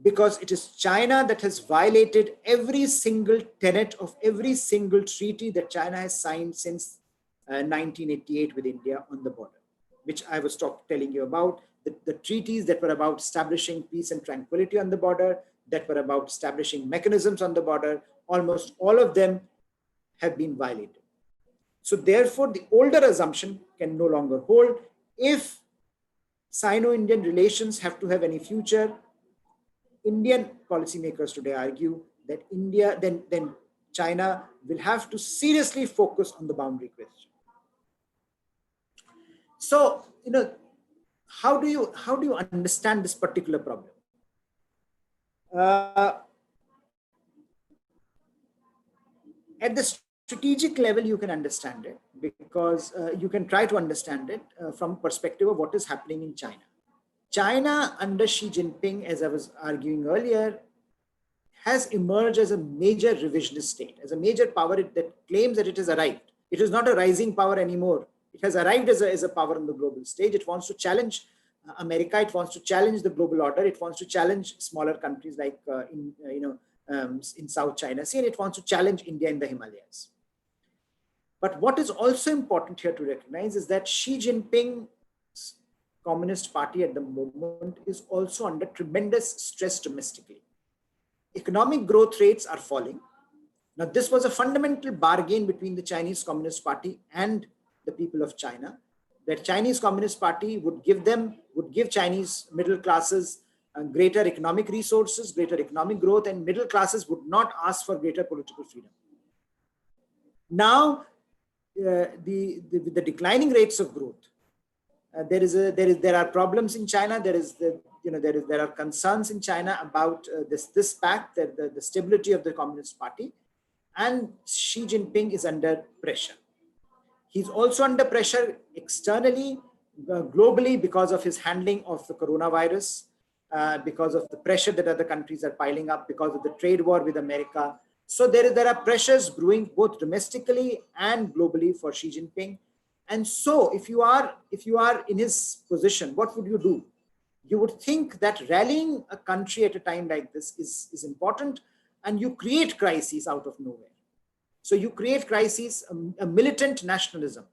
because it is China that has violated every single tenet of every single treaty that China has signed since 1988 with India on the border, which I was telling you about, the treaties that were about establishing peace and tranquility on the border, that were about establishing mechanisms on the border. Almost all of them have been violated. So therefore, the older assumption can no longer hold. If Sino-Indian relations have to have any future, Indian policymakers today argue that then China will have to seriously focus on the boundary question. So, how do you understand this particular problem? At the strategic level, you can understand it because you can try to understand it from perspective of what is happening in China. China under Xi Jinping, as I was arguing earlier, has emerged as a major revisionist state, as a major power that claims that it has arrived. It is not a rising power anymore. It has arrived as a power on the global stage. It wants to challenge America. It wants to challenge the global order. It wants to challenge smaller countries like in South China Sea, and it wants to challenge India in the Himalayas. But what is also important here to recognize is that Xi Jinping's Communist Party at the moment is also under tremendous stress domestically. Economic growth rates are falling. Now, this was a fundamental bargain between the Chinese Communist Party and the people of China, that Chinese Communist Party would give Chinese middle classes greater economic resources, greater economic growth, and middle classes would not ask for greater political freedom. Now, the declining rates of growth, there are problems in China. There are concerns in China about this pact, the stability of the Communist Party, and Xi Jinping is under pressure. He's also under pressure externally, globally, because of his handling of the coronavirus, because of the pressure that other countries are piling up, because of the trade war with America. So there are pressures brewing both domestically and globally for Xi Jinping. And so if you are in his position, what would you do? You would think that rallying a country at a time like this is important, and you create crises out of nowhere. So you create crises, a militant nationalism.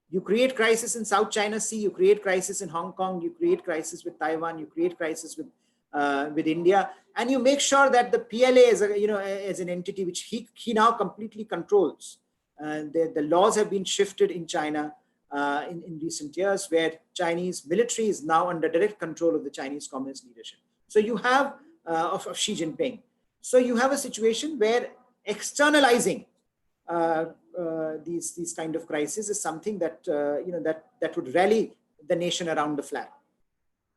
You create crisis in South China Sea, you create crisis in Hong Kong, you create crisis with Taiwan, you create crisis with India, and you make sure that the PLA as an entity which he now completely controls. The laws have been shifted in China in recent years, where Chinese military is now under direct control of the Chinese Communist leadership. So you have of Xi Jinping. So you have a situation where externalizing these kind of crises is something that that would rally the nation around the flag.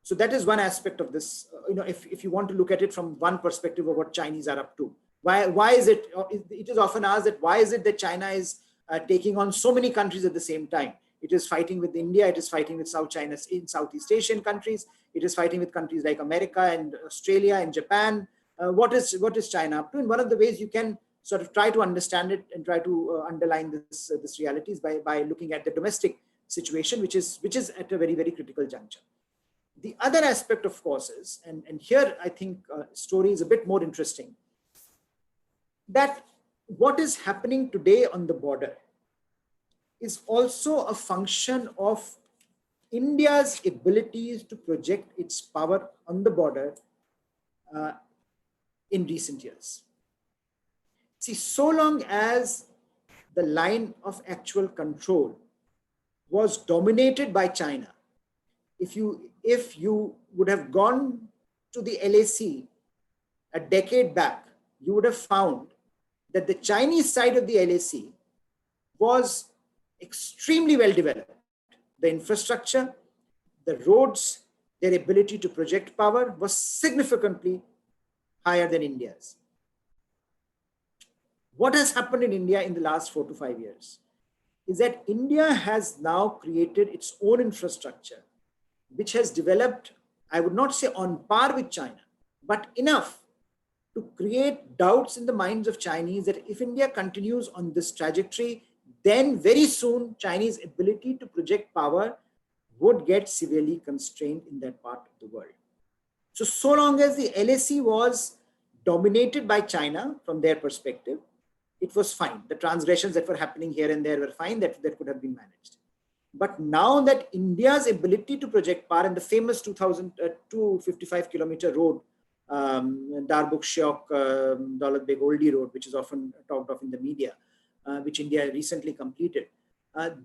So that is one aspect of this. If you want to look at it from one perspective of what Chinese are up to, why is it? It is often asked that why is it that China is taking on so many countries at the same time? It is fighting with India. It is fighting with South China in Southeast Asian countries. It is fighting with countries like America and Australia and Japan. What is China up to? And one of the ways you can sort of try to understand it and try to underline this reality is by looking at the domestic situation, which is at a very, very critical juncture. The other aspect, of course, is, and here I think story is a bit more interesting, that what is happening today on the border is also a function of India's abilities to project its power on the border in recent years. See, so long as the line of actual control was dominated by China, if you would have gone to the LAC a decade back, you would have found that the Chinese side of the LAC was extremely well developed. The infrastructure, the roads, their ability to project power was significantly higher than India's. What has happened in India in the last 4 to 5 years is that India has now created its own infrastructure, which has developed, I would not say on par with China, but enough to create doubts in the minds of Chinese that if India continues on this trajectory, then very soon Chinese ability to project power would get severely constrained in that part of the world. So long as the LAC was dominated by China from their perspective, it was fine. The transgressions that were happening here and there were fine, that could have been managed. But now that India's ability to project power, and the famous 255-kilometer road, Darbuk-Sheok, Daulat Beg Oldie Road, which is often talked of in the media, which India recently completed,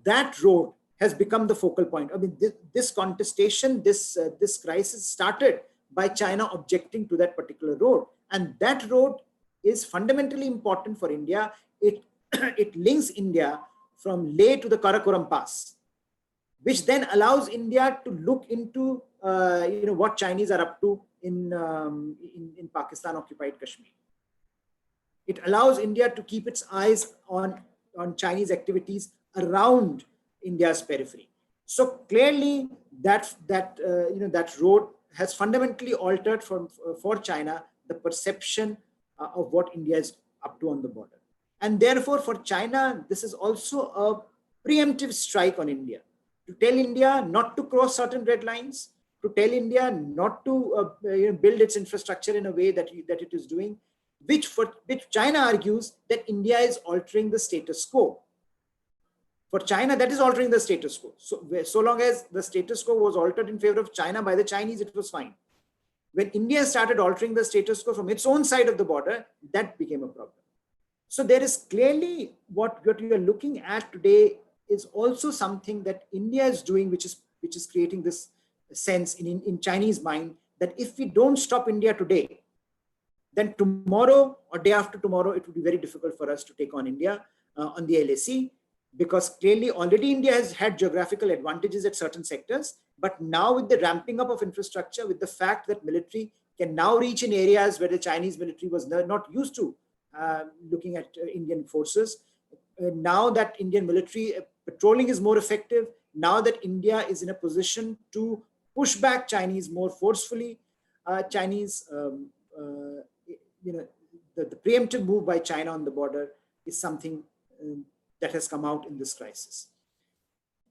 that road has become the focal point. I mean, this contestation, this crisis started by China objecting to that particular road. And that road is fundamentally important for India. It links India from Leh to the Karakoram Pass, which then allows India to look into what Chinese are up to in Pakistan occupied Kashmir. It allows India to keep its eyes on Chinese activities around India's periphery. So clearly that road has fundamentally altered for China the perception of what India is up to on the border. And therefore for China, this is also a preemptive strike on India, to tell India not to cross certain red lines, to tell India not to build its infrastructure in a way that it is doing, which China argues that India is altering the status quo. For China, that is altering the status quo. So long as the status quo was altered in favor of China by the Chinese, it was fine. When India started altering the status quo from its own side of the border, that became a problem. So there is clearly what you are looking at today is also something that India is doing, which is creating this sense in Chinese mind that if we don't stop India today, then tomorrow or day after tomorrow, it will be very difficult for us to take on India on the LAC, because clearly already India has had geographical advantages at certain sectors. But now with the ramping up of infrastructure, with the fact that military can now reach in areas where the Chinese military was not used to looking at Indian forces. Now that Indian military patrolling is more effective, now that India is in a position to push back Chinese more forcefully, Chinese, the preemptive move by China on the border is something that has come out in this crisis.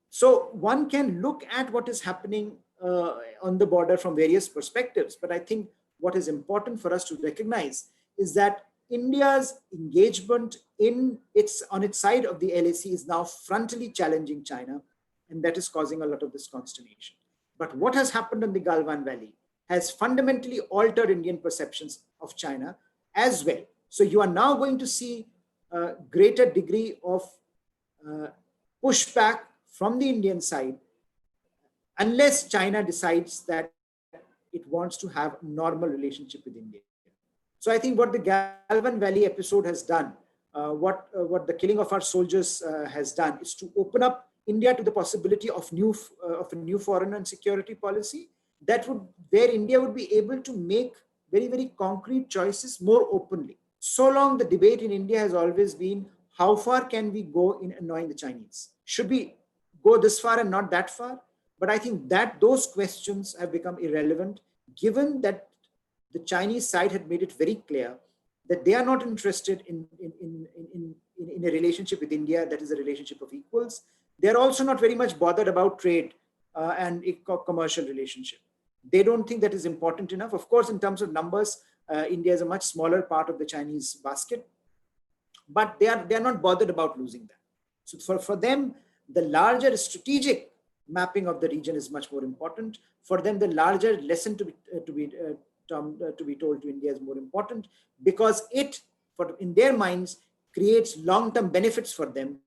So one can look at what is happening on the border from various perspectives, but I think what is important for us to recognize is that India's engagement on its side of the LAC is now frontally challenging China, and that is causing a lot of this consternation. But what has happened in the Galwan Valley has fundamentally altered Indian perceptions of China as well. So you are now going to see a greater degree of pushback from the Indian side, unless China decides that it wants to have a normal relationship with India. So I think what the Galwan Valley episode has done, what the killing of our soldiers has done, is to open up India to the possibility of a new foreign and security policy where India would be able to make very, very concrete choices more openly. So long the debate in India has always been, how far can we go in annoying the Chinese? Should we go this far and not that far? But I think that those questions have become irrelevant, given that the Chinese side had made it very clear that they are not interested in a relationship with India that is a relationship of equals. They're also not very much bothered about trade and a commercial relationship. They don't think that is important enough. Of course, in terms of numbers, India is a much smaller part of the Chinese basket, but they are not bothered about losing that. So for them, the larger strategic mapping of the region is much more important. For them, the larger lesson to be told to India is more important, because in their minds, creates long-term benefits for them.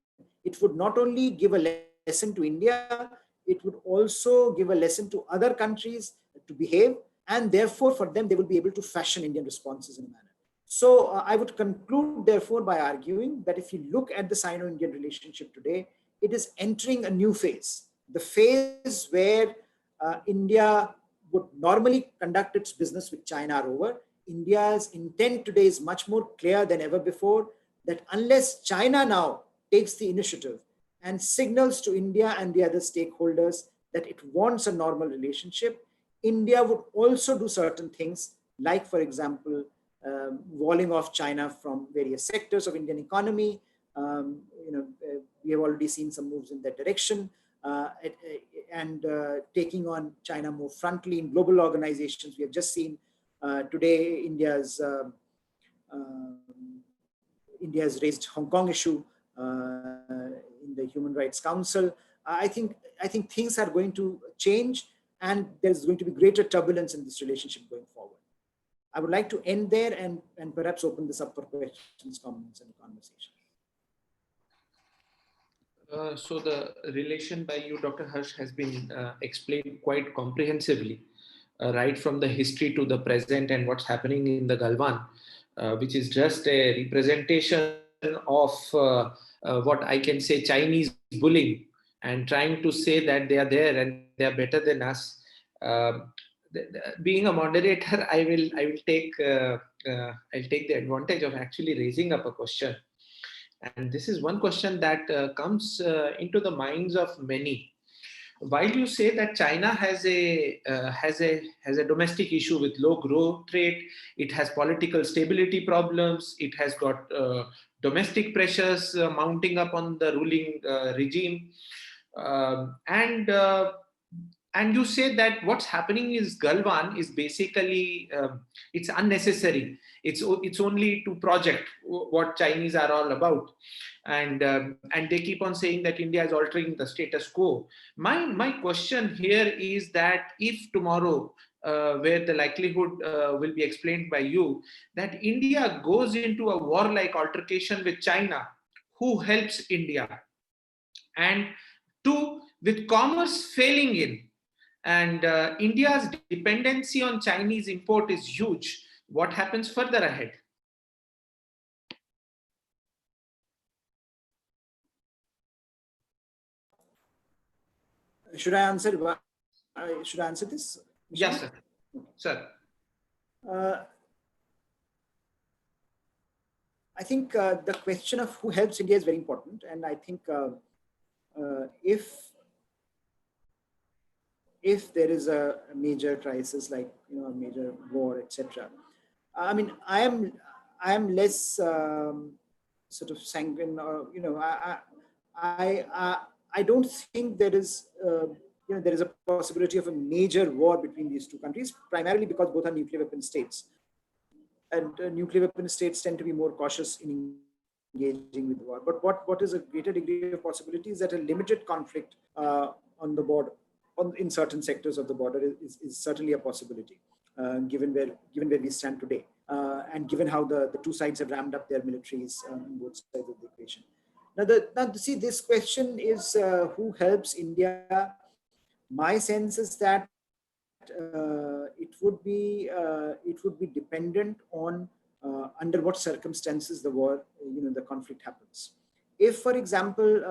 It would not only give a lesson to India, it would also give a lesson to other countries to behave, and therefore for them, they will be able to fashion Indian responses in a manner. So I would conclude, therefore, by arguing that if you look at the Sino-Indian relationship today, it is entering a new phase. The phase where India would normally conduct its business with China are over. India's intent today is much more clear than ever before, that unless China now takes the initiative and signals to India and the other stakeholders that it wants a normal relationship, India would also do certain things, like, for example, walling off China from various sectors of Indian economy. We have already seen some moves in that direction, and taking on China more frontally in global organizations. We have just seen today India's raised Hong Kong issue in the Human Rights Council. I think things are going to change, and there's going to be greater turbulence in this relationship going forward. I would like to end there and perhaps open this up for questions, comments, and conversation. So the relation by you, Dr. Harsh, has been explained quite comprehensively, right from the history to the present and what's happening in the Galwan, which is just a representation of what I can say Chinese bullying, and trying to say that they are there and they are better than us. Being a moderator, I will take I'll take the advantage of actually raising up a question. And this is one question that comes into the minds of many. While you say that China has a domestic issue with low growth rate, it has political stability problems, it has got domestic pressures mounting up on the ruling regime, and you say that what's happening is Galwan is basically it's unnecessary. It's only to project what Chinese are all about, and they keep on saying that India is altering the status quo. My question here is that if tomorrow, where the likelihood will be explained by you, that India goes into a warlike altercation with China, who helps India? And two, with commerce failing in, and India's dependency on Chinese import is huge, what happens further ahead? Should I answer this? Yes, sir. I think the question of who helps India is very important, and I think if there is a major crisis like a major war, etc. I mean, I am less sort of sanguine, or I don't think there is there is a possibility of a major war between these two countries, primarily because both are nuclear weapon states, and nuclear weapon states tend to be more cautious in engaging with war. But what is a greater degree of possibility is that a limited conflict on the border, in certain sectors of the border, is certainly a possibility, given where we stand today, and given how the two sides have ramped up their militaries on both sides of the equation. Now, see, this question is who helps India. My sense is that it would be dependent on under what circumstances the conflict happens. If, for example,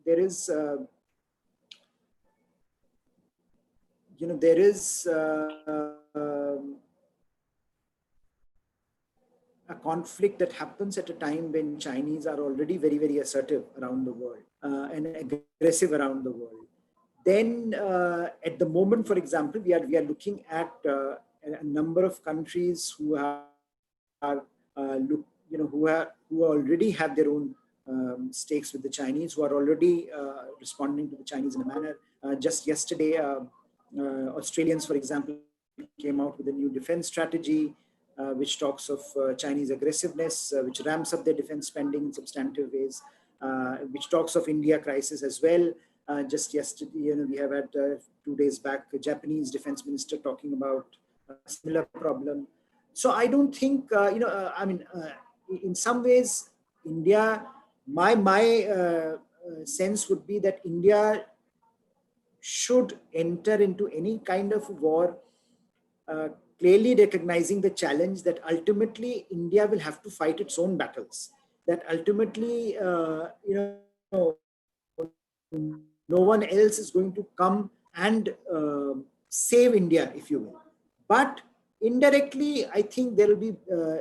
there is there is a conflict that happens at a time when Chinese are already very, very assertive around the world and aggressive around the world, then at the moment, for example, we are looking at a number of countries who already have their own stakes with the Chinese, who are already responding to the Chinese in a manner. Just yesterday, Australians, for example, came out with a new defense strategy, which talks of Chinese aggressiveness, which ramps up their defense spending in substantive ways, which talks of India crisis as well. Just yesterday, we have had 2 days back a Japanese defense minister talking about a similar problem. So I don't think, in some ways, India, my sense would be that India should enter into any kind of war clearly recognizing the challenge that ultimately India will have to fight its own battles. That ultimately, no one else is going to come and save India, if you will. But indirectly, I think there will be,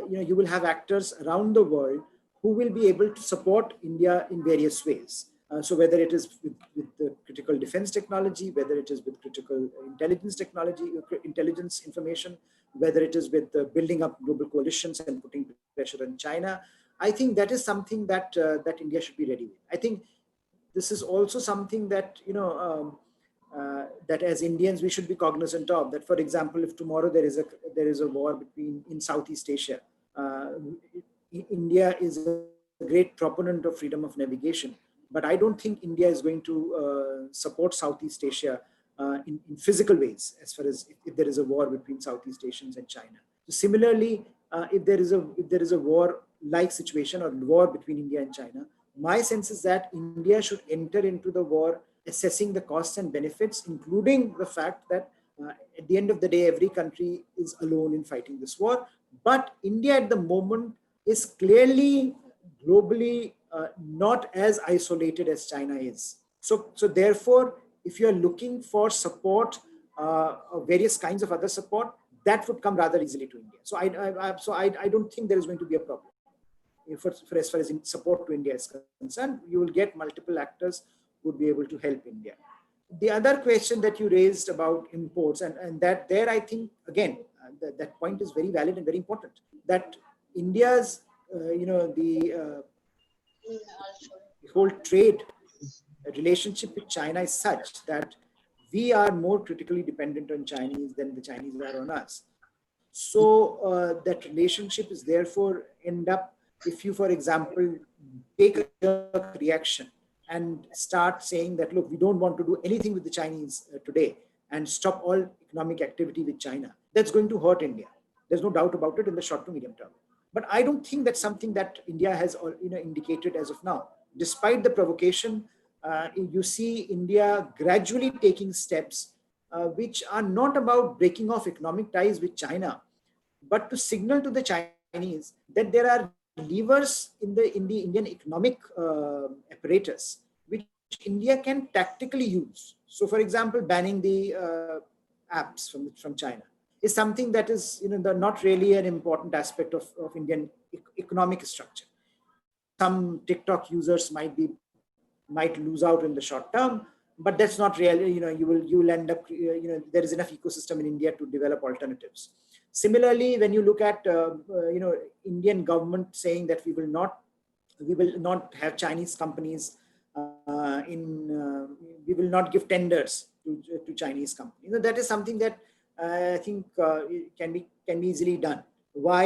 you will have actors around the world who will be able to support India in various ways. So whether it is with the critical defense technology, whether it is with critical intelligence technology, intelligence information, whether it is with building up global coalitions and putting pressure on China, I think that is something that that India should be ready with. I think this is also something that that as Indians we should be cognizant of. That, for example, if tomorrow there is a war in Southeast Asia, India is a great proponent of freedom of navigation. But I don't think India is going to support Southeast Asia in physical ways, as far as if there is a war between Southeast Asians and China. So similarly, if there is a war-like situation or war between India and China, my sense is that India should enter into the war assessing the costs and benefits, including the fact that at the end of the day, every country is alone in fighting this war. But India at the moment is clearly globally not as isolated as China is. So therefore, if you are looking for support, various kinds of other support, that would come rather easily to India. So I don't think there is going to be a problem. For as far as support to India is concerned, you will get multiple actors who would be able to help India. The other question that you raised about imports, and that there, I think, again, that point is very valid and very important, that India's, the whole trade relationship with China is such that we are more critically dependent on Chinese than the Chinese are on us. So that relationship is therefore end up, if you, for example, take a reaction and start saying that, look, we don't want to do anything with the Chinese today and stop all economic activity with China, that's going to hurt India. There's no doubt about it in the short to medium term. But I don't think that's something that India has indicated as of now. Despite the provocation, you see India gradually taking steps which are not about breaking off economic ties with China, but to signal to the Chinese that there are levers in the Indian economic apparatus which India can tactically use. So, for example, banning the apps from China is something that is, not really an important aspect of Indian economic structure. Some TikTok users might lose out in the short term, but that's not really, you will end up, there is enough ecosystem in India to develop alternatives. Similarly, when you look at, Indian government saying that we will not have Chinese companies we will not give tenders to Chinese companies. That is something that I think can be easily done. Why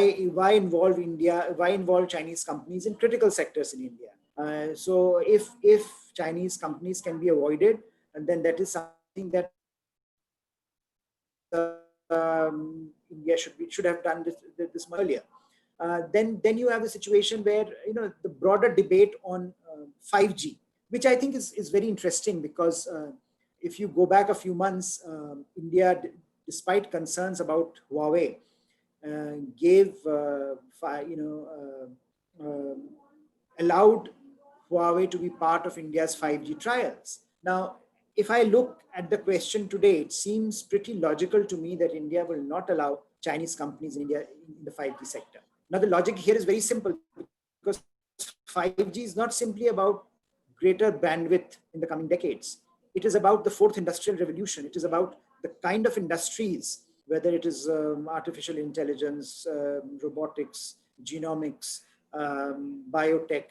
involve India? Why involve Chinese companies in critical sectors in India? So if Chinese companies can be avoided, and then that is something that India should have done this much earlier. Then you have a situation where the broader debate on 5G, which I think is very interesting, because if you go back a few months, India, despite concerns about Huawei, allowed Huawei to be part of India's 5G trials. Now, if I look at the question today, it seems pretty logical to me that India will not allow Chinese companies in India in the 5G sector. Now, the logic here is very simple, because 5G is not simply about greater bandwidth in the coming decades. It is about the fourth industrial revolution. It is about the kind of industries, whether it is artificial intelligence, robotics, genomics, biotech,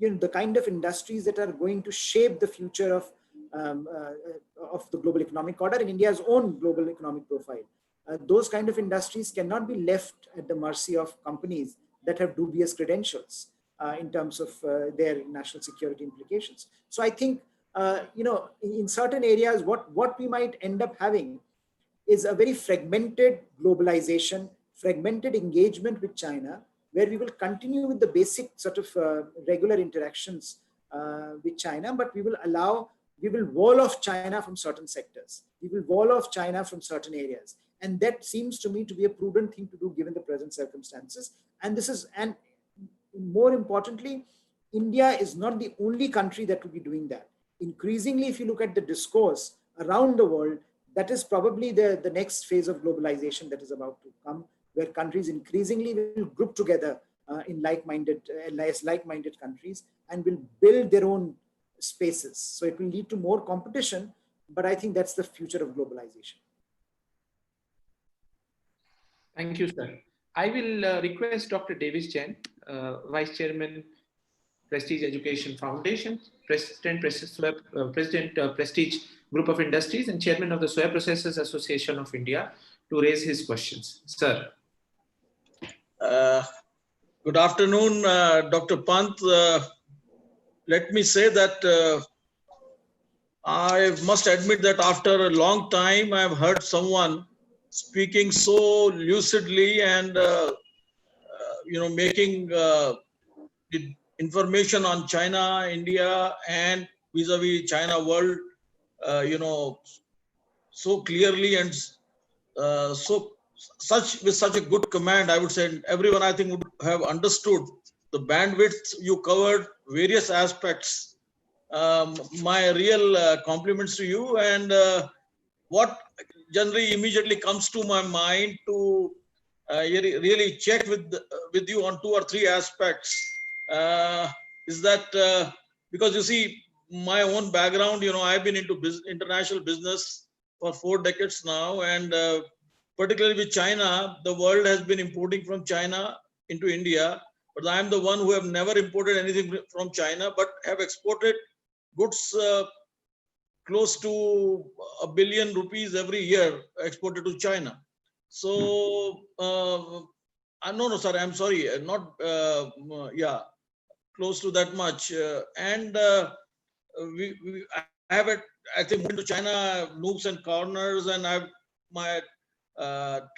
the kind of industries that are going to shape the future of the global economic order and India's own global economic profile. Those kind of industries cannot be left at the mercy of companies that have dubious credentials in terms of their national security implications. So I think, in certain areas, what we might end up having is a very fragmented globalization, fragmented engagement with China, where we will continue with the basic sort of regular interactions with China, but we will wall off China from certain sectors. We will wall off China from certain areas. And that seems to me to be a prudent thing to do given the present circumstances. And more importantly, India is not the only country that will be doing that. Increasingly, if you look at the discourse around the world, that is probably the next phase of globalization that is about to come, where countries increasingly will group together in like-minded countries and will build their own spaces. So it will lead to more competition, but I think that's the future of globalization. Thank you, sir. I will request Dr. Davis Jain, Vice Chairman, Prestige Education Foundation, President, Prestige Group of Industries, and Chairman of the Soya Processors Association of India, to raise his questions. Sir. Good afternoon, Dr. Pant. Let me say that I must admit that after a long time, I've heard someone speaking so lucidly and making information on China, India, and vis-a-vis China world, so clearly and with such a good command. I would say everyone, I think, would have understood the bandwidth. You covered various aspects. My real compliments to you. And what generally immediately comes to my mind to really check with you on 2 or 3 aspects is that because you see, my own background, I've been into international business for 4 decades now, and particularly with China, the world has been importing from China into India, but I'm the one who have never imported anything from China, but have exported goods close to ₹1 billion every year exported to China. So, no, sir, I'm sorry, not, close to that much. I have, I think, moved to China, nooks and corners, and my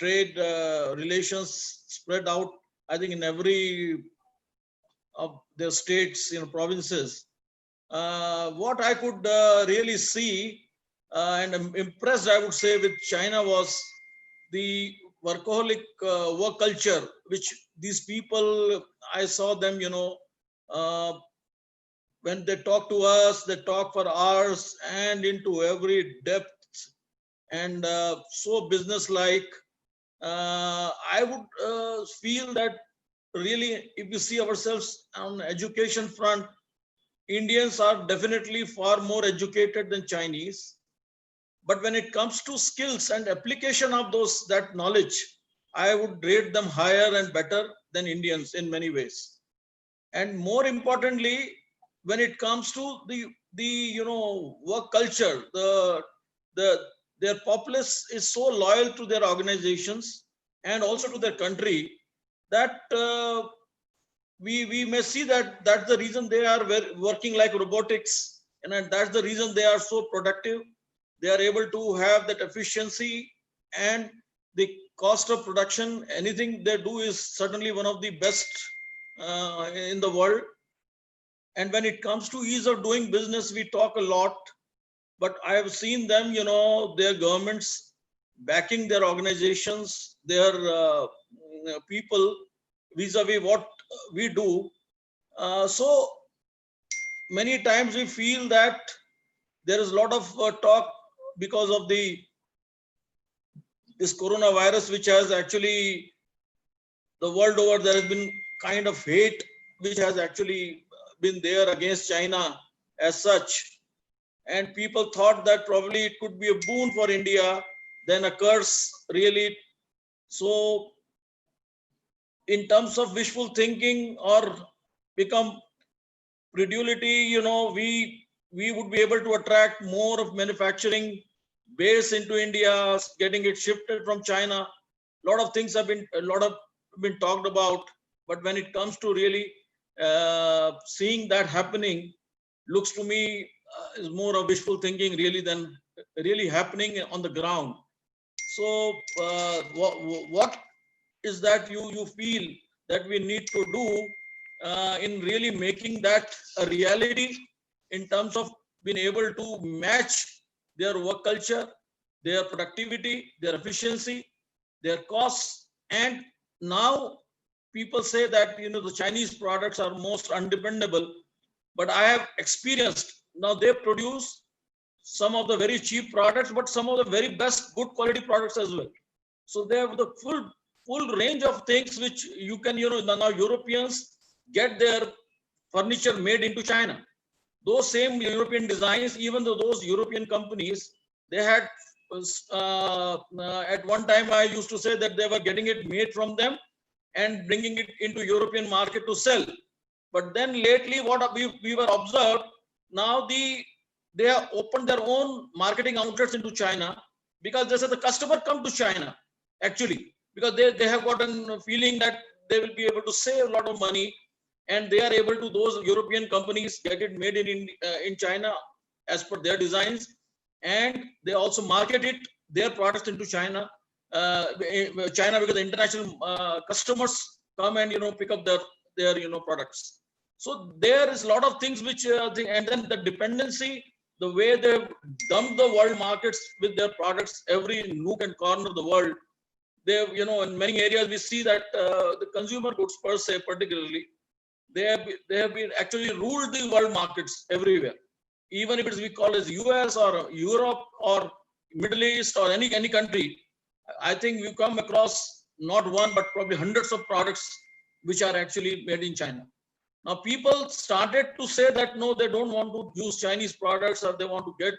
trade relations spread out, I think, in every of their states, provinces. What I could really see and I'm impressed, I would say, with China was the workaholic work culture, which these people, I saw them, when they talk to us, they talk for hours and into every depth. and so business-like. I would feel that really, if we see ourselves on education front, Indians are definitely far more educated than Chinese. But when it comes to skills and application of that knowledge, I would rate them higher and better than Indians in many ways. And more importantly, when it comes to the work culture, the their populace is so loyal to their organizations and also to their country that we may see that that's the reason they are working like robotics, and that's the reason they are so productive. They are able to have that efficiency, and the cost of production, anything they do is certainly one of the best in the world. And when it comes to ease of doing business, we talk a lot, but I have seen them, their governments backing their organizations, their people vis-a-vis what we do. So many times we feel that there is a lot of talk because of this coronavirus, which has actually the world over, there has been kind of hate which has actually been there against China as such. And people thought that probably it could be a boon for India, then a curse really. So in terms of wishful thinking or become credulity, we would be able to attract more of manufacturing base into India, getting it shifted from China. A lot of things have been talked about, but when it comes to really seeing that happening, looks to me is more of wishful thinking really than really happening on the ground. So what is that you feel that we need to do in really making that a reality in terms of being able to match their work culture, their productivity, their efficiency, their costs? And now people say that the Chinese products are most undependable, but I have experienced now they produce some of the very cheap products, but some of the very best good quality products as well. So they have the full range of things which you can, now Europeans get their furniture made into China. Those same European designs, even though those European companies, they had, at one time I used to say that they were getting it made from them and bringing it into European market to sell. But then lately what we were observed, now they have opened their own marketing outlets into China, because they said the customer come to China actually, because they have got a feeling that they will be able to save a lot of money, and they are able to, those European companies, get it made in China as per their designs, and they also market it, their products into China, because the international customers come and pick up their products. So there is a lot of things which and then the dependency, the way they've dumped the world markets with their products, every nook and corner of the world. They, in many areas we see that the consumer goods per se, particularly, they have been actually ruled the world markets everywhere. Even if it's we call as US or Europe or Middle East or any country, I think we come across not one but probably hundreds of products which are actually made in China. Now people started to say that no, they don't want to use Chinese products, or they want to get,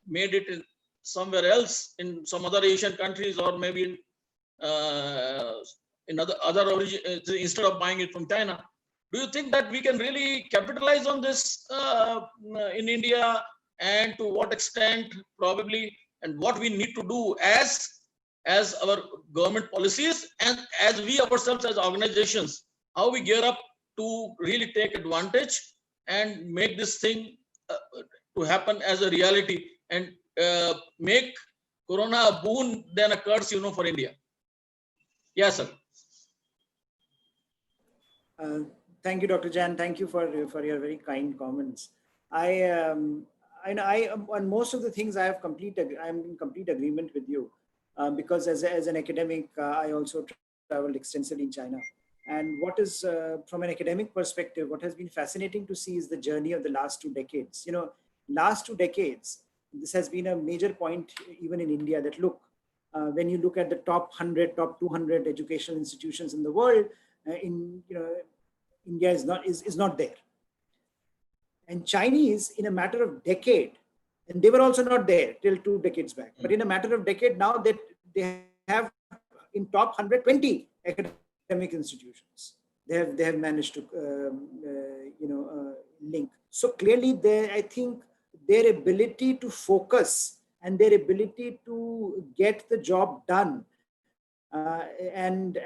made it in somewhere else, in some other Asian countries, or maybe in other origin, instead of buying it from China. Do you think that we can really capitalize on this in India, and to what extent probably, and what we need to do as our government policies, and as we ourselves as organizations, how we gear up to really take advantage and make this thing to happen as a reality, and make Corona a boon than a curse, for India? Yes, sir. Thank you, Dr. Jan. Thank you for your very kind comments. I on most of the things I'm in complete agreement with you, because as an academic, I also traveled extensively in China. And what is, from an academic perspective, what has been fascinating to see is the journey of the last 2 decades. Last 2 decades, this has been a major point even in India, that look, when you look at the top 100, top 200 educational institutions in the world, India is not there. And Chinese, in a matter of decade, and they were also not there till 2 decades back, but in a matter of decade now, that they have in top 120 academic institutions, they have managed to link. So clearly, I think their ability to focus and their ability to get the job done and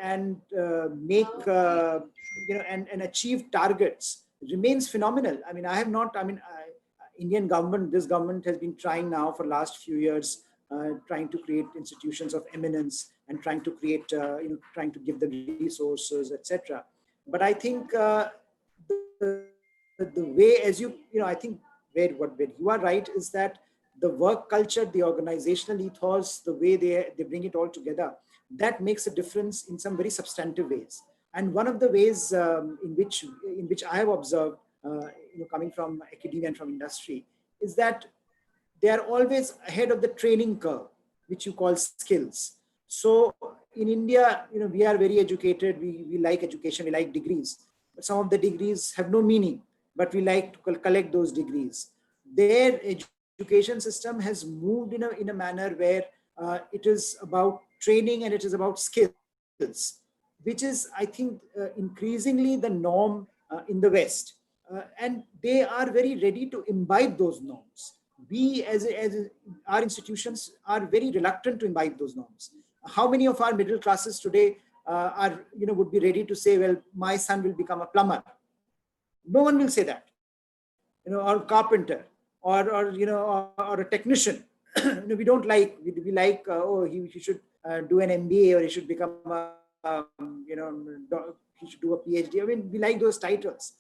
make and achieve targets remains phenomenal. I mean, Indian government, this government has been trying now for last few years, trying to create institutions of eminence and trying to create, trying to give them resources, etc. But I think the way, as I think where you are right is that the work culture, the organizational ethos, the way they bring it all together, that makes a difference in some very substantive ways. And one of the ways in which I have observed, coming from academia and from industry, is that they are always ahead of the training curve, which you call skills. So in India, we are very educated. We like education. We like degrees. But some of the degrees have no meaning, but we like to collect those degrees. Their education system has moved in a manner where it is about training and it is about skills, which is, I think, increasingly the norm in the West. And they are very ready to imbibe those norms. We, as our institutions, are very reluctant to imbibe those norms. How many of our middle classes today would be ready to say, well, my son will become a plumber? No one will say that, or carpenter, or a technician. We don't like. We like, he should do an MBA, or he should become he should do a PhD. I mean, we like those titles.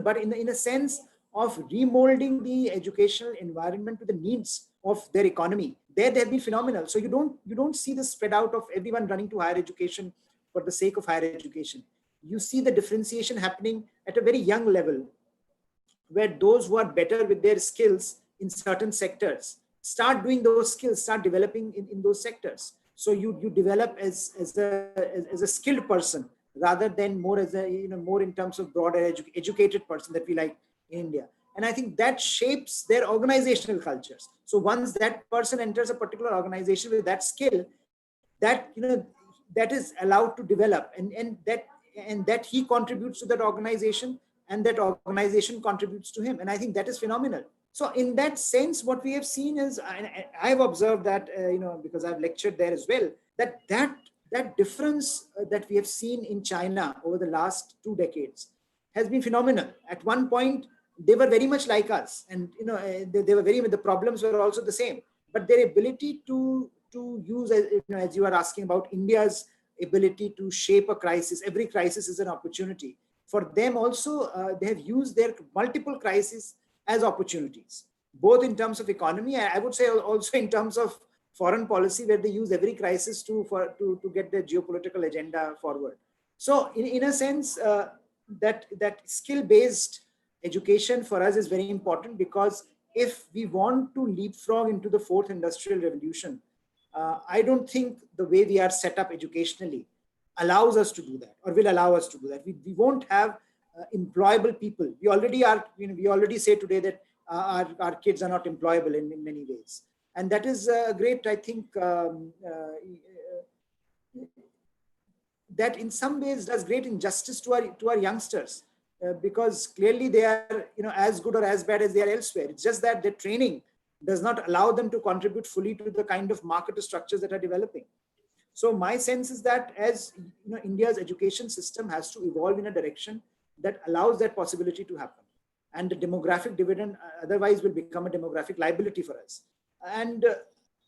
But in a sense of remolding the educational environment to the needs of their economy, they have been phenomenal. So you don't see the spread out of everyone running to higher education for the sake of higher education. You see the differentiation happening at a very young level, where those who are better with their skills in certain sectors start doing those skills, start developing in those sectors. So you develop as a skilled person, rather than more as a, more in terms of broader educated person that we like in India. And I think that shapes their organizational cultures. So once that person enters a particular organization with that skill, that, that is allowed to develop, and that he contributes to that organization, and that organization contributes to him. And I think that is phenomenal. So in that sense, what we have seen is, I've observed that, because I've lectured there as well, that difference that we have seen in China over the last 2 decades has been phenomenal. At one point, they were very much like us, and they were the problems were also the same. But their ability to use, as you are asking about India's ability to shape a crisis, every crisis is an opportunity. For them also, they have used their multiple crises as opportunities, both in terms of economy, I would say also in terms of foreign policy, where they use every crisis to get their geopolitical agenda forward. So in a sense, that skill-based education for us is very important, because if we want to leapfrog into the 4th industrial revolution, I don't think the way we are set up educationally allows us to do that, or will allow us to do that. We won't have employable people. We already are, we already say today that our kids are not employable in many ways. And that is great, I think, that in some ways does great injustice to our youngsters, because clearly they are, as good or as bad as they are elsewhere. It's just that their training does not allow them to contribute fully to the kind of market structures that are developing. So my sense is that, as India's education system has to evolve in a direction that allows that possibility to happen, and the demographic dividend otherwise will become a demographic liability for us. And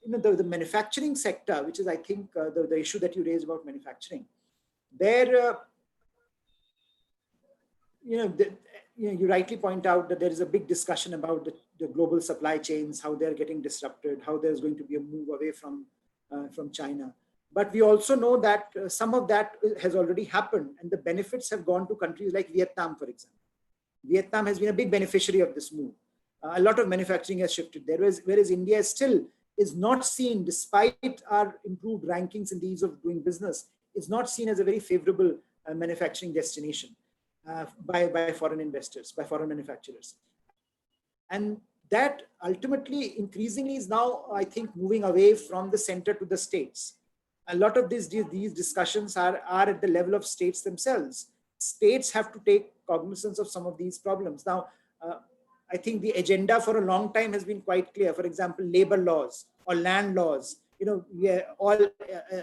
the manufacturing sector, which is, I think, the issue that you raised about manufacturing, there, you rightly point out that there is a big discussion about the global supply chains, how they're getting disrupted, how there's going to be a move away from China. But we also know that some of that has already happened, and the benefits have gone to countries like Vietnam, for example. Vietnam has been a big beneficiary of this move. A lot of manufacturing has shifted there, whereas India still is not seen, despite our improved rankings in the ease of doing business, is not seen as a very favorable manufacturing destination by foreign investors, by foreign manufacturers. And that ultimately, increasingly, is now, I think, moving away from the center to the states. A lot of these discussions are at the level of states themselves. States have to take cognizance of some of these problems. Now, I think the agenda for a long time has been quite clear. For example, labor laws or land laws. All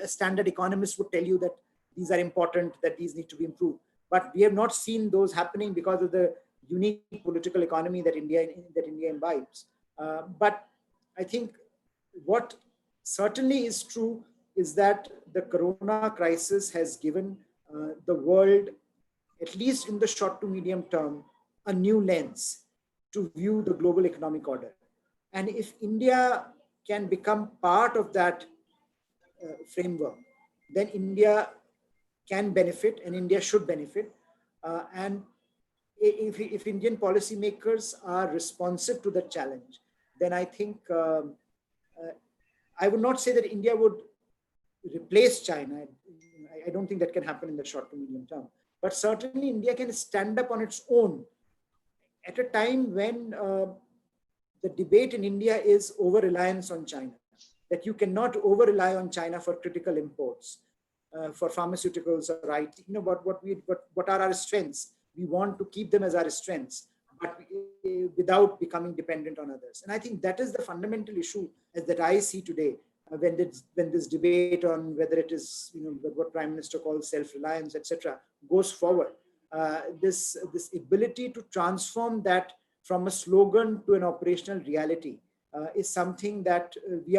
standard economists would tell you that these are important, that these need to be improved. But we have not seen those happening because of the unique political economy that India imbibes. But I think what certainly is true is that the corona crisis has given the world, at least in the short to medium term, a new lens to view the global economic order. And if India can become part of that framework, then India can benefit and India should benefit. And if Indian policymakers are responsive to the challenge, then I think I would not say that India would replace China. I don't think that can happen in the short to medium term. But certainly India can stand up on its own at a time when the debate in India is over-reliance on China, that you cannot over-rely on China for critical imports, for pharmaceuticals or IT. What are our strengths? We want to keep them as our strengths, but without becoming dependent on others. And I think that is the fundamental issue that I see today when this debate on whether it is what Prime Minister calls self-reliance, etc., goes forward. This ability to transform that from a slogan to an operational reality is something that we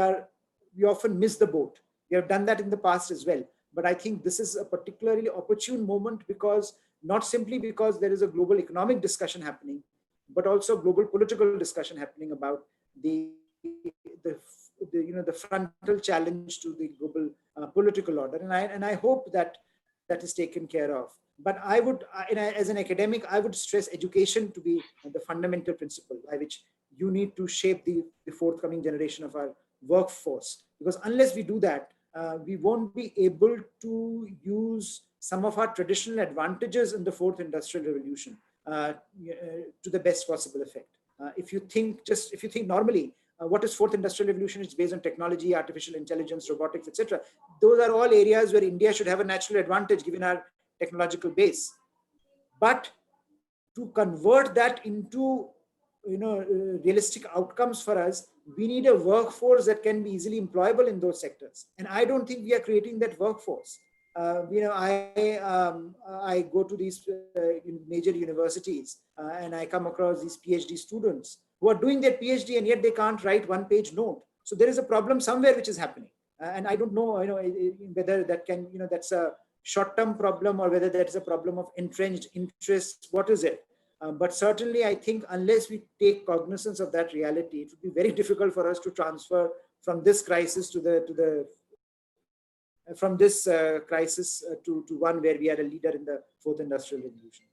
often miss the boat. We have done that in the past as well. But I think this is a particularly opportune moment, because not simply because there is a global economic discussion happening, but also global political discussion happening about the frontal challenge to the global political order. And I hope that is taken care of. But I would, as an academic, I would stress education to be the fundamental principle by which you need to shape the forthcoming generation of our workforce. Because unless we do that, we won't be able to use some of our traditional advantages in the fourth industrial revolution to the best possible effect. If you think normally, what is fourth industrial revolution? It's based on technology, artificial intelligence, robotics, etc. Those are all areas where India should have a natural advantage given our technological base. But to convert that into realistic outcomes for us, we need a workforce that can be easily employable in those sectors. And I don't think we are creating that workforce. I go to these major universities and I come across these PhD students who are doing their PhD and yet they can't write one-page note. So there is a problem somewhere which is happening. And I don't know, whether that can, that's a short-term problem or whether that's a problem of entrenched interests. What is it? But certainly, I think unless we take cognizance of that reality, it would be very difficult for us to transfer from this crisis to one where we are a leader in the fourth industrial revolution.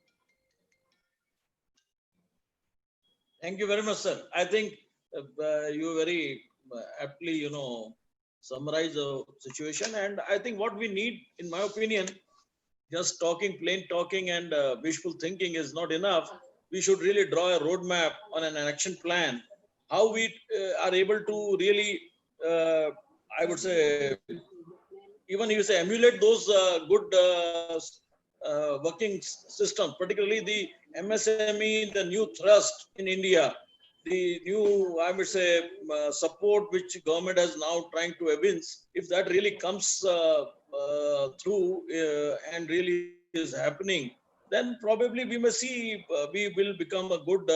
Thank you very much, sir. I think you very aptly, summarize the situation. And I think what we need, in my opinion, just plain talking and wishful thinking is not enough. We should really draw a roadmap on an action plan, how we are able to really, I would say, even you say emulate those good working systems, particularly the MSME, the new thrust in India, the new, I would say, support which government has now trying to evince. If that really comes through and really is happening, then probably we may see we will become a good,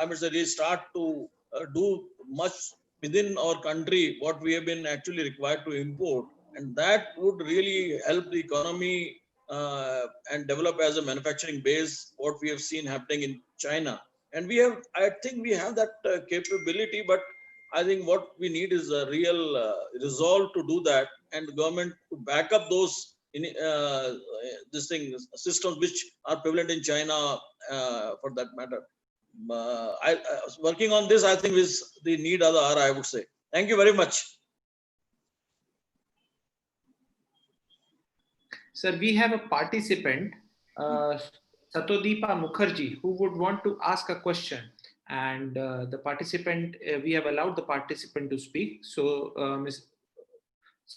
I would say, start to do much within our country what we have been actually required to import. And that would really help the economy and develop as a manufacturing base, what we have seen happening in China. And I think we have that capability, but I think what we need is a real resolve to do that, and the government to back up those systems which are prevalent in China for that matter. Working on this, I think, is the need of the hour, I would say. Thank you very much. Sir, we have a participant, Satodeepa Mukherjee, who would want to ask a question. And the participant, we have allowed the participant to speak. So, Ms.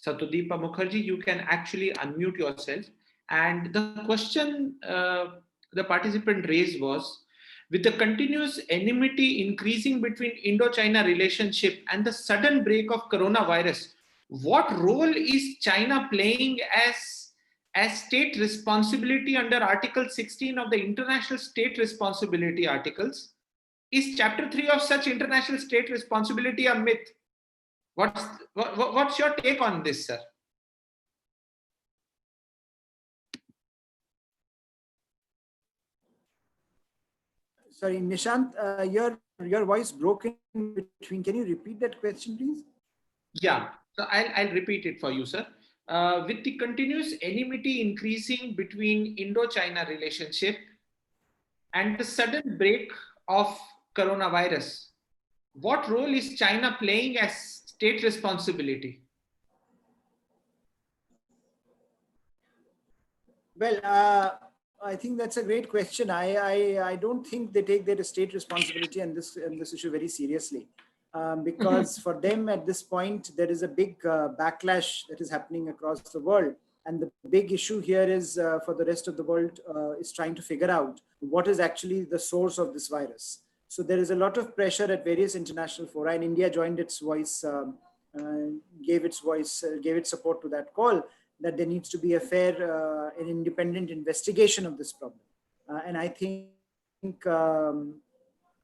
Satodeepa Mukherjee, you can actually unmute yourself. And the question the participant raised was, with the continuous enmity increasing between Indo-China relationship and the sudden break of coronavirus, what role is China playing as state responsibility under Article 16 of the International State Responsibility Articles? Is Chapter 3 of such international state responsibility a myth? What's your take on this, sir? Sorry, Nishant, your voice broke in between. Can you repeat that question, please? Yeah, so I'll repeat it for you, sir. With the continuous enmity increasing between Indo-China relationship and the sudden break of coronavirus, what role is China playing as state responsibility? Well, I think that's a great question. I don't think they take their state responsibility and this issue very seriously, because for them at this point there is a big backlash that is happening across the world, and the big issue here is for the rest of the world is trying to figure out what is actually the source of this virus. So there is a lot of pressure at various international fora, and India joined its voice, gave its support to that call, that there needs to be a fair and independent investigation of this problem. And I think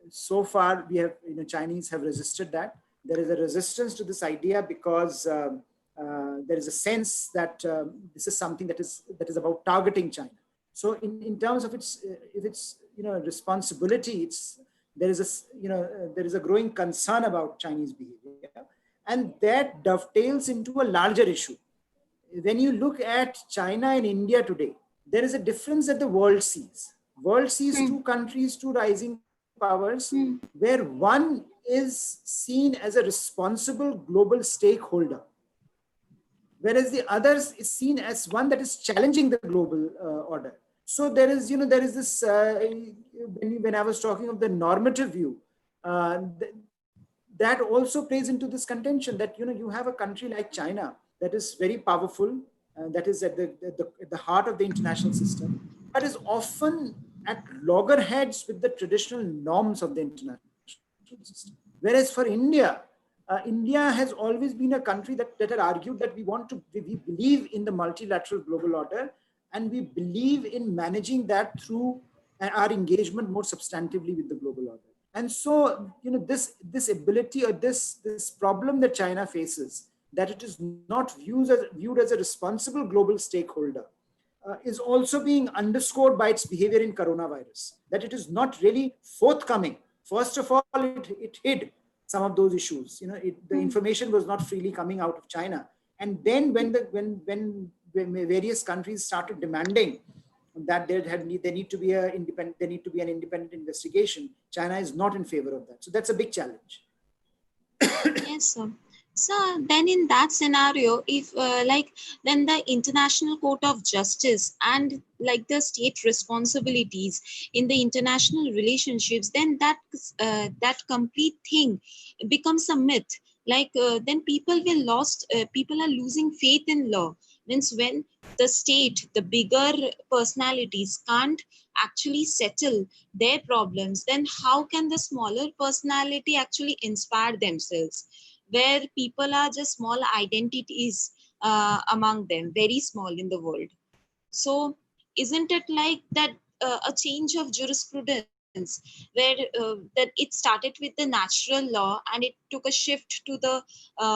so far we have, Chinese have resisted that. There is a resistance to this idea because there is a sense that this is something that is about targeting China. So in terms of its responsibility, there is a growing concern about Chinese behavior, and that dovetails into a larger issue. When you look at China and India today, there is a difference that the world sees. World sees two countries, two rising powers, where one is seen as a responsible global stakeholder, whereas the other is seen as one that is challenging the global order. So there is this, when I was talking of the normative view, that also plays into this contention that, you have a country like China that is very powerful, that is at the heart of the international system, but is often at loggerheads with the traditional norms of the international system. Whereas for India, India has always been a country that had argued that we believe in the multilateral global order, and we believe in managing that through our engagement more substantively with the global order. And so, this ability, or this problem that China faces, that it is not viewed as a responsible global stakeholder, is also being underscored by its behavior in coronavirus, that it is not really forthcoming. First of all, it hid some of those issues. The information was not freely coming out of China. And then when various countries started demanding that there need to be an independent investigation, China is not in favor of that. So that's a big challenge. Yes, sir. So then in that scenario, if then the International Court of Justice and the state responsibilities in the international relationships, then that complete thing becomes a myth. Then people are losing faith in law. Means when the state, the bigger personalities can't actually settle their problems, then how can the smaller personality actually inspire themselves? Where people are just small identities among them, very small in the world. So isn't it like that a change of jurisprudence where that it started with the natural law and it took a shift to the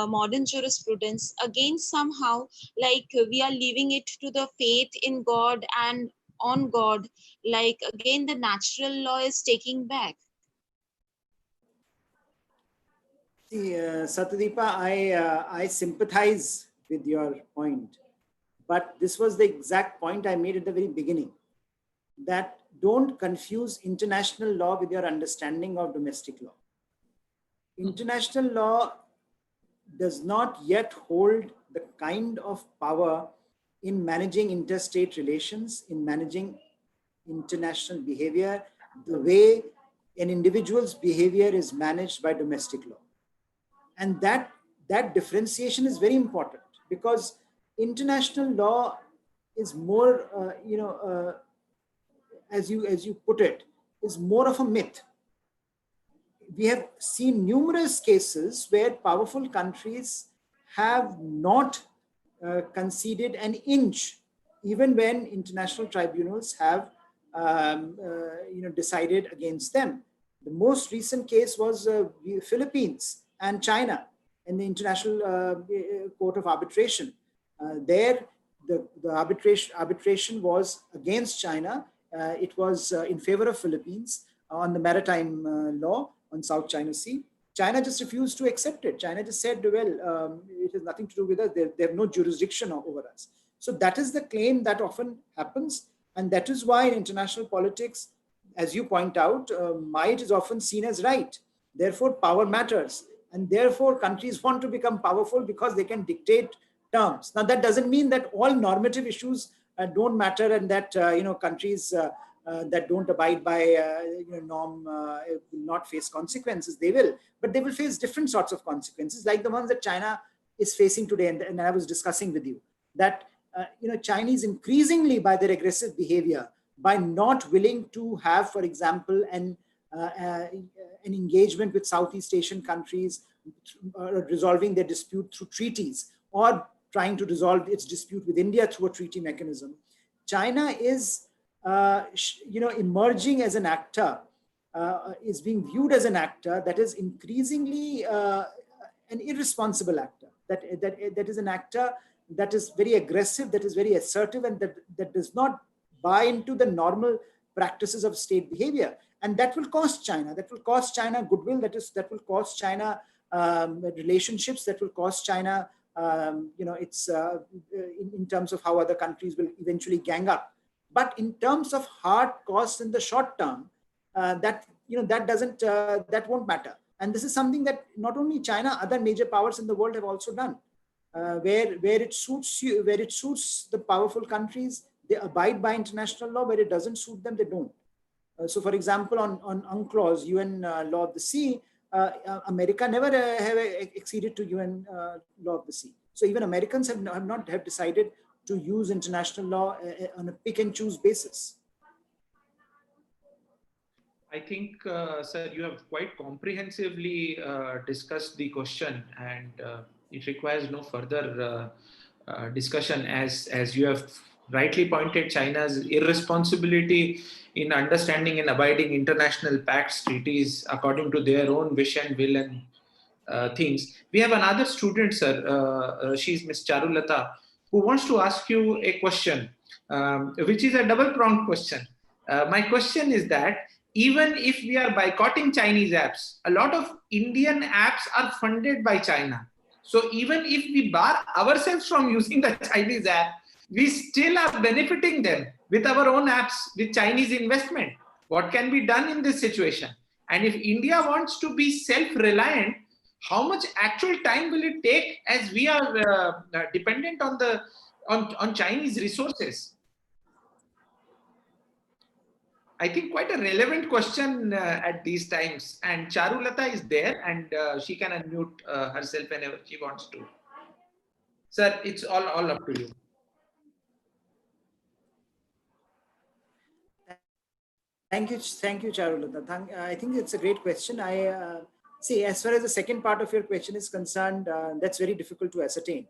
modern jurisprudence? Again, somehow, we are leaving it to the faith in God and on God. Again, the natural law is taking back. See, Satyadeepa, I sympathize with your point, but this was the exact point I made at the very beginning, that don't confuse international law with your understanding of domestic law. International law does not yet hold the kind of power in managing interstate relations, in managing international behavior, the way an individual's behavior is managed by domestic law. And that differentiation is very important, because international law is more, as you put it, is more of a myth. We have seen numerous cases where powerful countries have not conceded an inch, even when international tribunals have decided against them. The most recent case was Philippines and China in the International Court of Arbitration. There, the arbitration was against China. It was in favor of Philippines on the maritime law on South China Sea. China just refused to accept it. China just said, well, it has nothing to do with us. They have no jurisdiction over us. So that is the claim that often happens. And that is why in international politics, as you point out, might is often seen as right. Therefore, power matters. And therefore, countries want to become powerful because they can dictate terms. Now, that doesn't mean that all normative issues don't matter, and that countries that don't abide by norm will not face consequences. They will, but they will face different sorts of consequences, like the ones that China is facing today. And I was discussing with you that Chinese increasingly, by their aggressive behavior, by not willing to have, for example, an engagement with Southeast Asian countries, resolving their dispute through treaties, or trying to resolve its dispute with India through a treaty mechanism. China is emerging as an actor, is being viewed as an actor that is increasingly an irresponsible actor, that is an actor that is very aggressive, that is very assertive, and that does not buy into the normal practices of state behavior. And that will cost China. That will cost China goodwill. That will cost China relationships. That will cost China, in terms of how other countries will eventually gang up. But in terms of hard costs in the short term, that won't matter. And this is something that not only China, other major powers in the world have also done. Where it suits the powerful countries, they abide by international law. Where it doesn't suit them, they don't. So, for example, on UNCLOS, UN Law of the Sea, America never have acceded to UN Law of the Sea. So even Americans have decided to use international law on a pick and choose basis. I think, sir, you have quite comprehensively discussed the question, and it requires no further discussion, as you have rightly pointed China's irresponsibility in understanding and abiding international pacts, treaties according to their own wish and will and things. We have another student, sir. She's Miss Charulata, who wants to ask you a question, which is a double-pronged question. My question is that even if we are boycotting Chinese apps, a lot of Indian apps are funded by China. So even if we bar ourselves from using the Chinese app, we still are benefiting them with our own apps with Chinese investment. What can be done in this situation? And if India wants to be self-reliant, how much actual time will it take, as we are dependent on Chinese resources? I think quite a relevant question at these times. And Charulata is there, and she can unmute herself whenever she wants to. Sir, it's all up to you. Thank you, Charulata. I think it's a great question. See, as far as the second part of your question is concerned, that's very difficult to ascertain,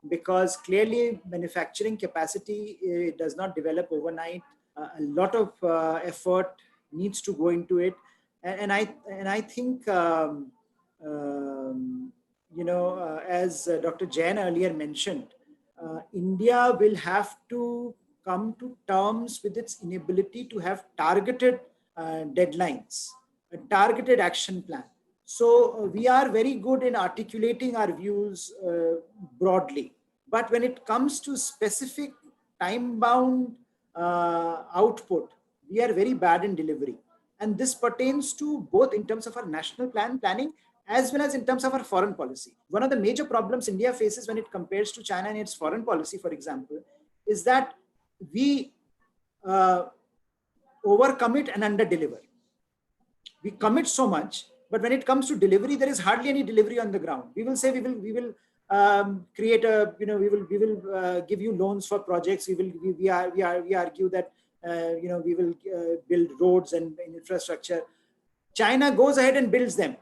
because clearly manufacturing capacity does not develop overnight. A lot of effort needs to go into it, and I think as Dr. Jain earlier mentioned, India will have to come to terms with its inability to have targeted deadlines, a targeted action plan. So we are very good in articulating our views broadly, but when it comes to specific time-bound output, we are very bad in delivery. And this pertains to both in terms of our national planning as well as in terms of our foreign policy. One of the major problems India faces when it compares to China in its foreign policy, for example, is that we overcommit and underdeliver. We commit so much, but when it comes to delivery, there is hardly any delivery on the ground. We will say we will create a, we will give you loans for projects. We argue that we will build roads and infrastructure. China goes ahead and builds them.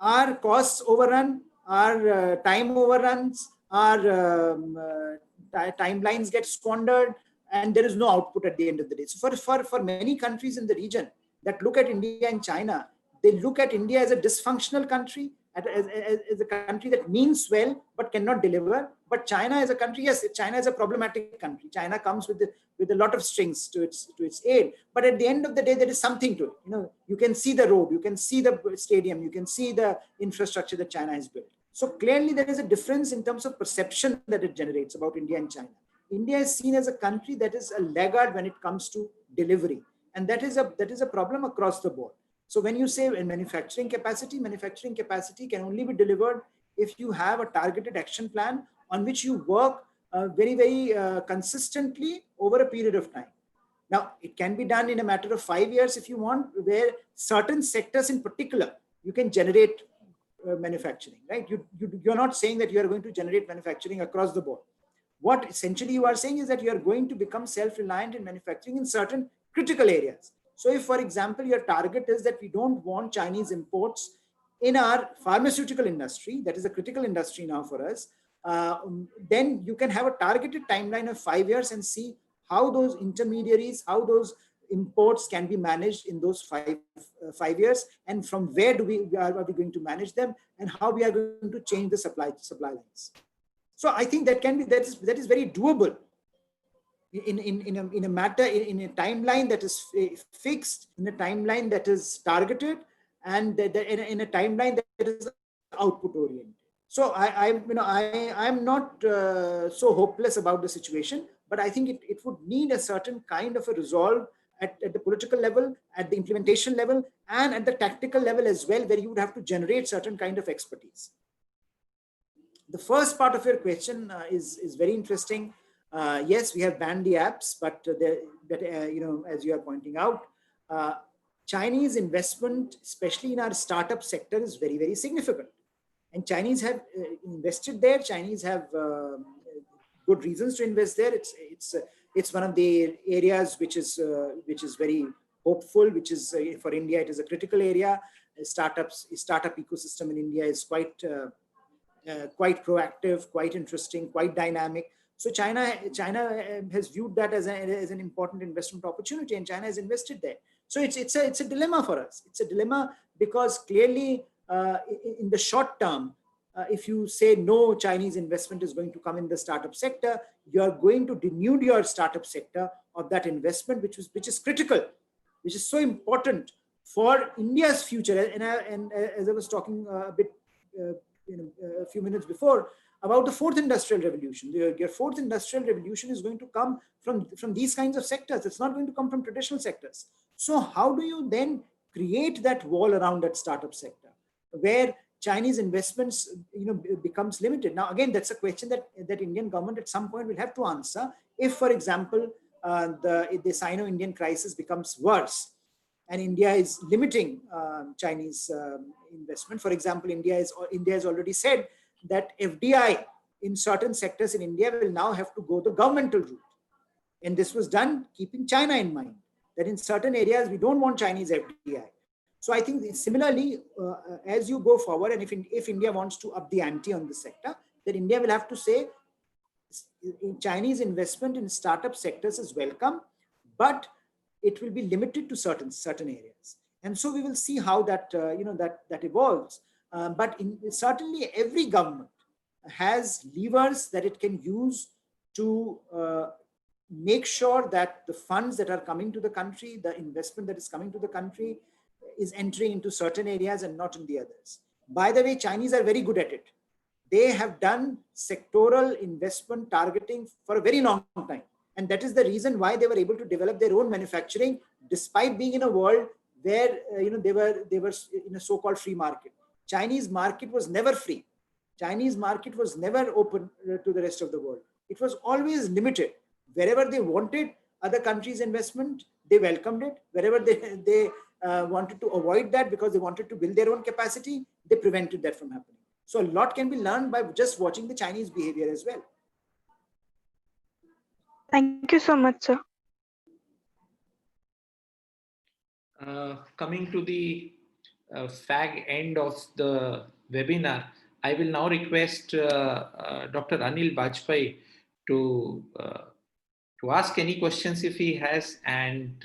Our costs overrun, our time overruns, our timelines get squandered, and there is no output at the end of the day. So for many countries in the region that look at India and China, they look at India as a dysfunctional country, as a country that means well but cannot deliver. But China as a country, yes, China is a problematic country. China comes with a lot of strings to its aid. But at the end of the day, there is something to it. You can see the road, you can see the stadium, you can see the infrastructure that China has built. So clearly there is a difference in terms of perception that it generates about India and China. India is seen as a country that is a laggard when it comes to delivery. And that is a problem across the board. So when you say manufacturing capacity can only be delivered if you have a targeted action plan on which you work very, very consistently over a period of time. Now, it can be done in a matter of 5 years if you want, where certain sectors in particular, you can generate manufacturing, right? You're not saying that you are going to generate manufacturing across the board. What essentially you are saying is that you are going to become self-reliant in manufacturing in certain critical areas. So if, for example, your target is that we don't want Chinese imports in our pharmaceutical industry, that is a critical industry now for us, then you can have a targeted timeline of 5 years and see how those intermediaries, how those imports can be managed in those five years, and from where are we going to manage them, and how we are going to change the supply lines. So I think that is very doable in a timeline that is fixed, in a timeline that is targeted, and in a timeline that is output oriented. So I'm not so hopeless about the situation, but I think it would need a certain kind of a resolve at the political level, at the implementation level, and at the tactical level as well, where you would have to generate certain kind of expertise. The first part of your question is very interesting. Yes, we have banned the apps, but as you are pointing out, Chinese investment, especially in our startup sector, is very, very significant. And Chinese have invested there. Chinese have good reasons to invest there. It's one of the areas which is very hopeful. Which is for India, it is a critical area. Startup ecosystem in India is quite proactive, quite interesting, quite dynamic. So China has viewed that as an important investment opportunity, and China has invested there. So it's a dilemma for us. It's a dilemma because clearly in the short term, if you say no Chinese investment is going to come in the startup sector, you are going to denude your startup sector of that investment, which is critical, which is so important for India's future. And as I was talking a bit a few minutes before about the fourth industrial revolution, your fourth industrial revolution is going to come from these kinds of sectors. It's not going to come from traditional sectors. So how do you then create that wall around that startup sector where Chinese investments becomes limited? Now again, that's a question that Indian government at some point will have to answer. If, for example, the Sino-Indian crisis becomes worse and India is limiting Chinese investment. For example, India has already said that FDI in certain sectors in India will now have to go the governmental route. And this was done keeping China in mind, that in certain areas we don't want Chinese FDI. So I think similarly, as you go forward, and if India wants to up the ante on the sector, then India will have to say Chinese investment in startup sectors is welcome, but it will be limited to certain areas. And so we will see how that evolves. But certainly every government has levers that it can use to make sure that the funds that are coming to the country, the investment that is coming to the country, is entering into certain areas and not in the others. By the way, Chinese are very good at it. They have done sectoral investment targeting for a very long time. And that is the reason why they were able to develop their own manufacturing, despite being in a world where they were in a so-called free market. Chinese market was never free. Chinese market was never open to the rest of the world. It was always limited. Wherever they wanted other countries' investment, they welcomed it. Wherever they wanted to avoid that because they wanted to build their own capacity, they prevented that from happening. So a lot can be learned by just watching the Chinese behavior as well. Thank you so much, sir. Coming to the fag end of the webinar, I will now request Dr. Anil Bajpai to ask any questions if he has, and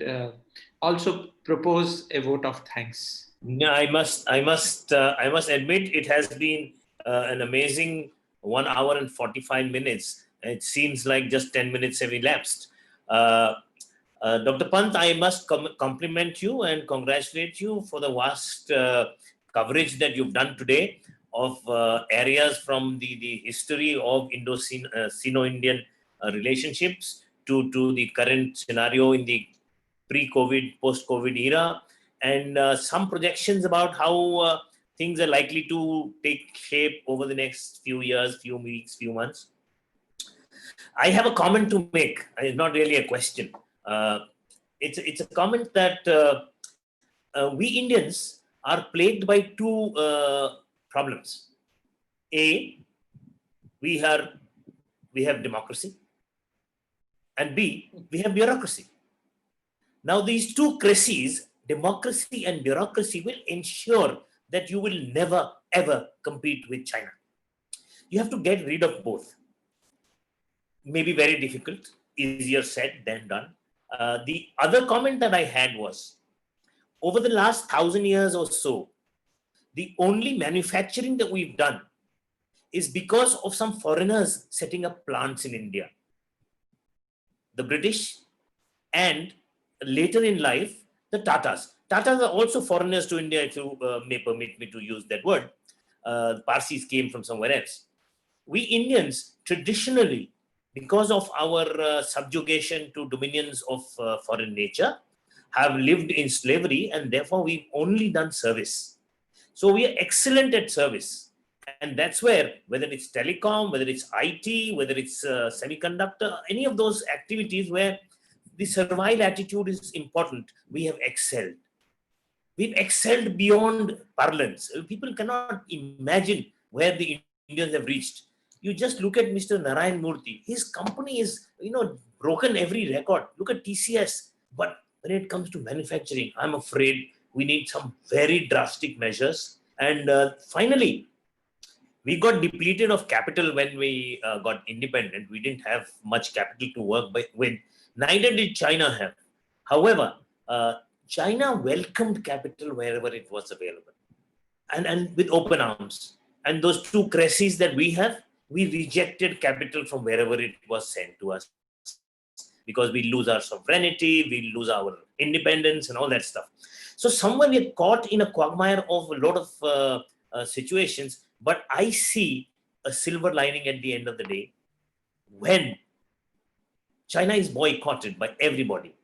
also propose a vote of thanks. No, I must admit it has been an amazing 1 hour and 45 minutes. It seems like just 10 minutes have elapsed. Dr. Pant, I must compliment you and congratulate you for the vast coverage that you've done today of areas from the history of Sino-Indian relationships to the current scenario in the pre-COVID, post-COVID era, and some projections about how things are likely to take shape over the next few years, few weeks, few months. I have a comment to make. It's not really a question. It's a comment that we Indians are plagued by two problems. A, we have democracy, and B, we have bureaucracy. Now these two crises, democracy and bureaucracy, will ensure that you will never ever compete with China. You have to get rid of both. Maybe very difficult, easier said than done. The other comment that I had was, over the last 1,000 years or so, the only manufacturing that we've done is because of some foreigners setting up plants in India. The British, and later in life, the Tatas. Tatas are also foreigners to India, if you may permit me to use that word. Parsis came from somewhere else. We Indians, traditionally, because of our subjugation to dominions of foreign nature, have lived in slavery, and therefore we've only done service. So we are excellent at service. And that's where, whether it's telecom, whether it's IT, whether it's semiconductor, any of those activities where the servile attitude is important, we have excelled. We've excelled beyond parlance. People cannot imagine where the Indians have reached. You just look at Mr. Narayan Murthy. His company is, broken every record. Look at TCS. But when it comes to manufacturing, I'm afraid we need some very drastic measures. And finally, we got depleted of capital when we got independent. We didn't have much capital to work with. Neither did China have. However, China welcomed capital wherever it was available, and with open arms. And those two crises that we have, we rejected capital from wherever it was sent to us, because we lose our sovereignty, we lose our independence and all that stuff. So somewhere we're caught in a quagmire of a lot of situations, but I see a silver lining at the end of the day. When China is boycotted by everybody,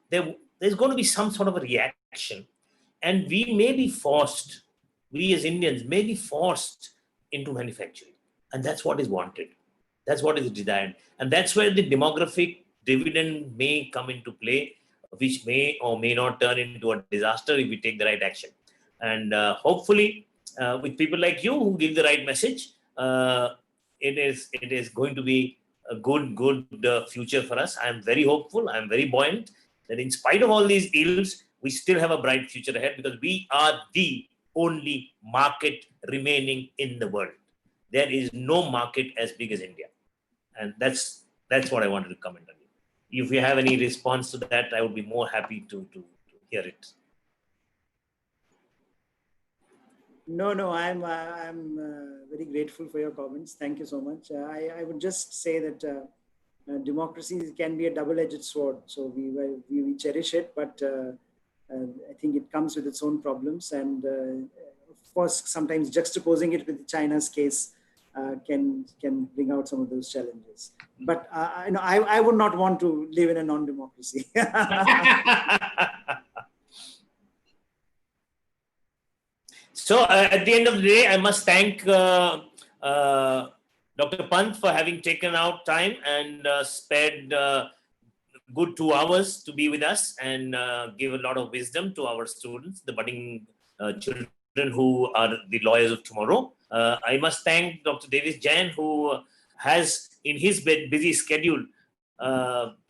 there's going to be some sort of a reaction, and we may be forced, we as Indians may be forced into manufacturing. And that's what is wanted. That's what is desired. And that's where the demographic dividend may come into play, which may or may not turn into a disaster if we take the right action. And hopefully, with people like you who give the right message, it is going to be a good future for us. I am very hopeful. I am very buoyant that in spite of all these ills, we still have a bright future ahead, because we are the only market remaining in the world. There is no market as big as India. And that's what I wanted to comment on. If you have any response to that, I would be more happy to hear it. No, I'm very grateful for your comments. Thank you so much. I would just say that democracy can be a double-edged sword. So we cherish it, but I think it comes with its own problems. And of course, sometimes juxtaposing it with China's case, can bring out some of those challenges. But I would not want to live in a non-democracy. So at the end of the day, I must thank Dr. Pant for having taken out time and spared good 2 hours to be with us and give a lot of wisdom to our students, the budding children who are the lawyers of tomorrow. I must thank Dr. Davis Jain, who has in his busy schedule,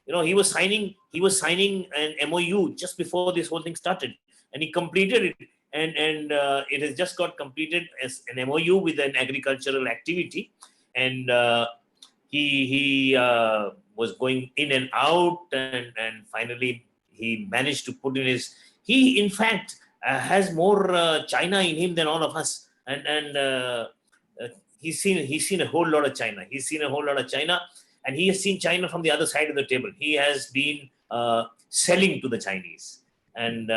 he was signing an MOU just before this whole thing started, and he completed it. And it has just got completed as an MOU with an agricultural activity, and he was going in and out, and finally he managed to put in his. He in fact has more China in him than all of us, and he's seen a whole lot of China. He's seen a whole lot of China, and he has seen China from the other side of the table. He has been selling to the Chinese, and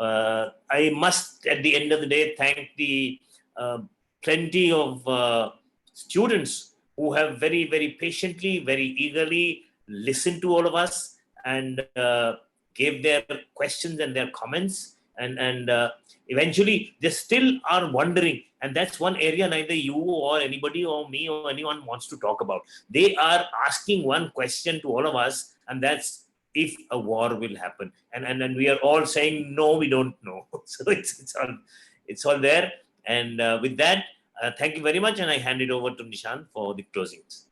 I must, at the end of the day, thank the plenty of students who have very, very patiently, very eagerly listened to all of us and gave their questions and their comments. And eventually, they still are wondering. And that's one area neither you or anybody or me or anyone wants to talk about. They are asking one question to all of us, and that's if a war will happen. And we are all saying, no, we don't know. So it's all there. And with that, thank you very much. And I hand it over to Nishan for the closings.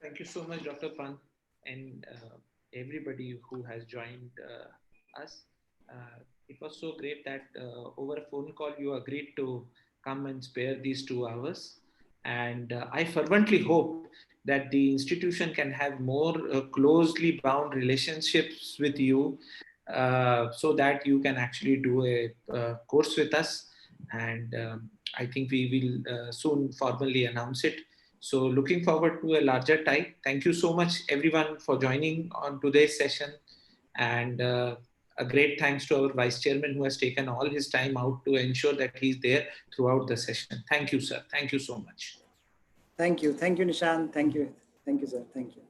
Thank you so much, Dr. Pant, and everybody who has joined us. It was so great that over a phone call, you agreed to come and spare these 2 hours. And I fervently hope that the institution can have more closely bound relationships with you so that you can actually do a course with us. And I think we will soon formally announce it. So looking forward to a larger tie. Thank you so much, everyone, for joining on today's session. And a great thanks to our Vice Chairman, who has taken all his time out to ensure that he's there throughout the session. Thank you, sir. Thank you so much. Thank you. Thank you, Nishan. Thank you. Thank you, sir. Thank you.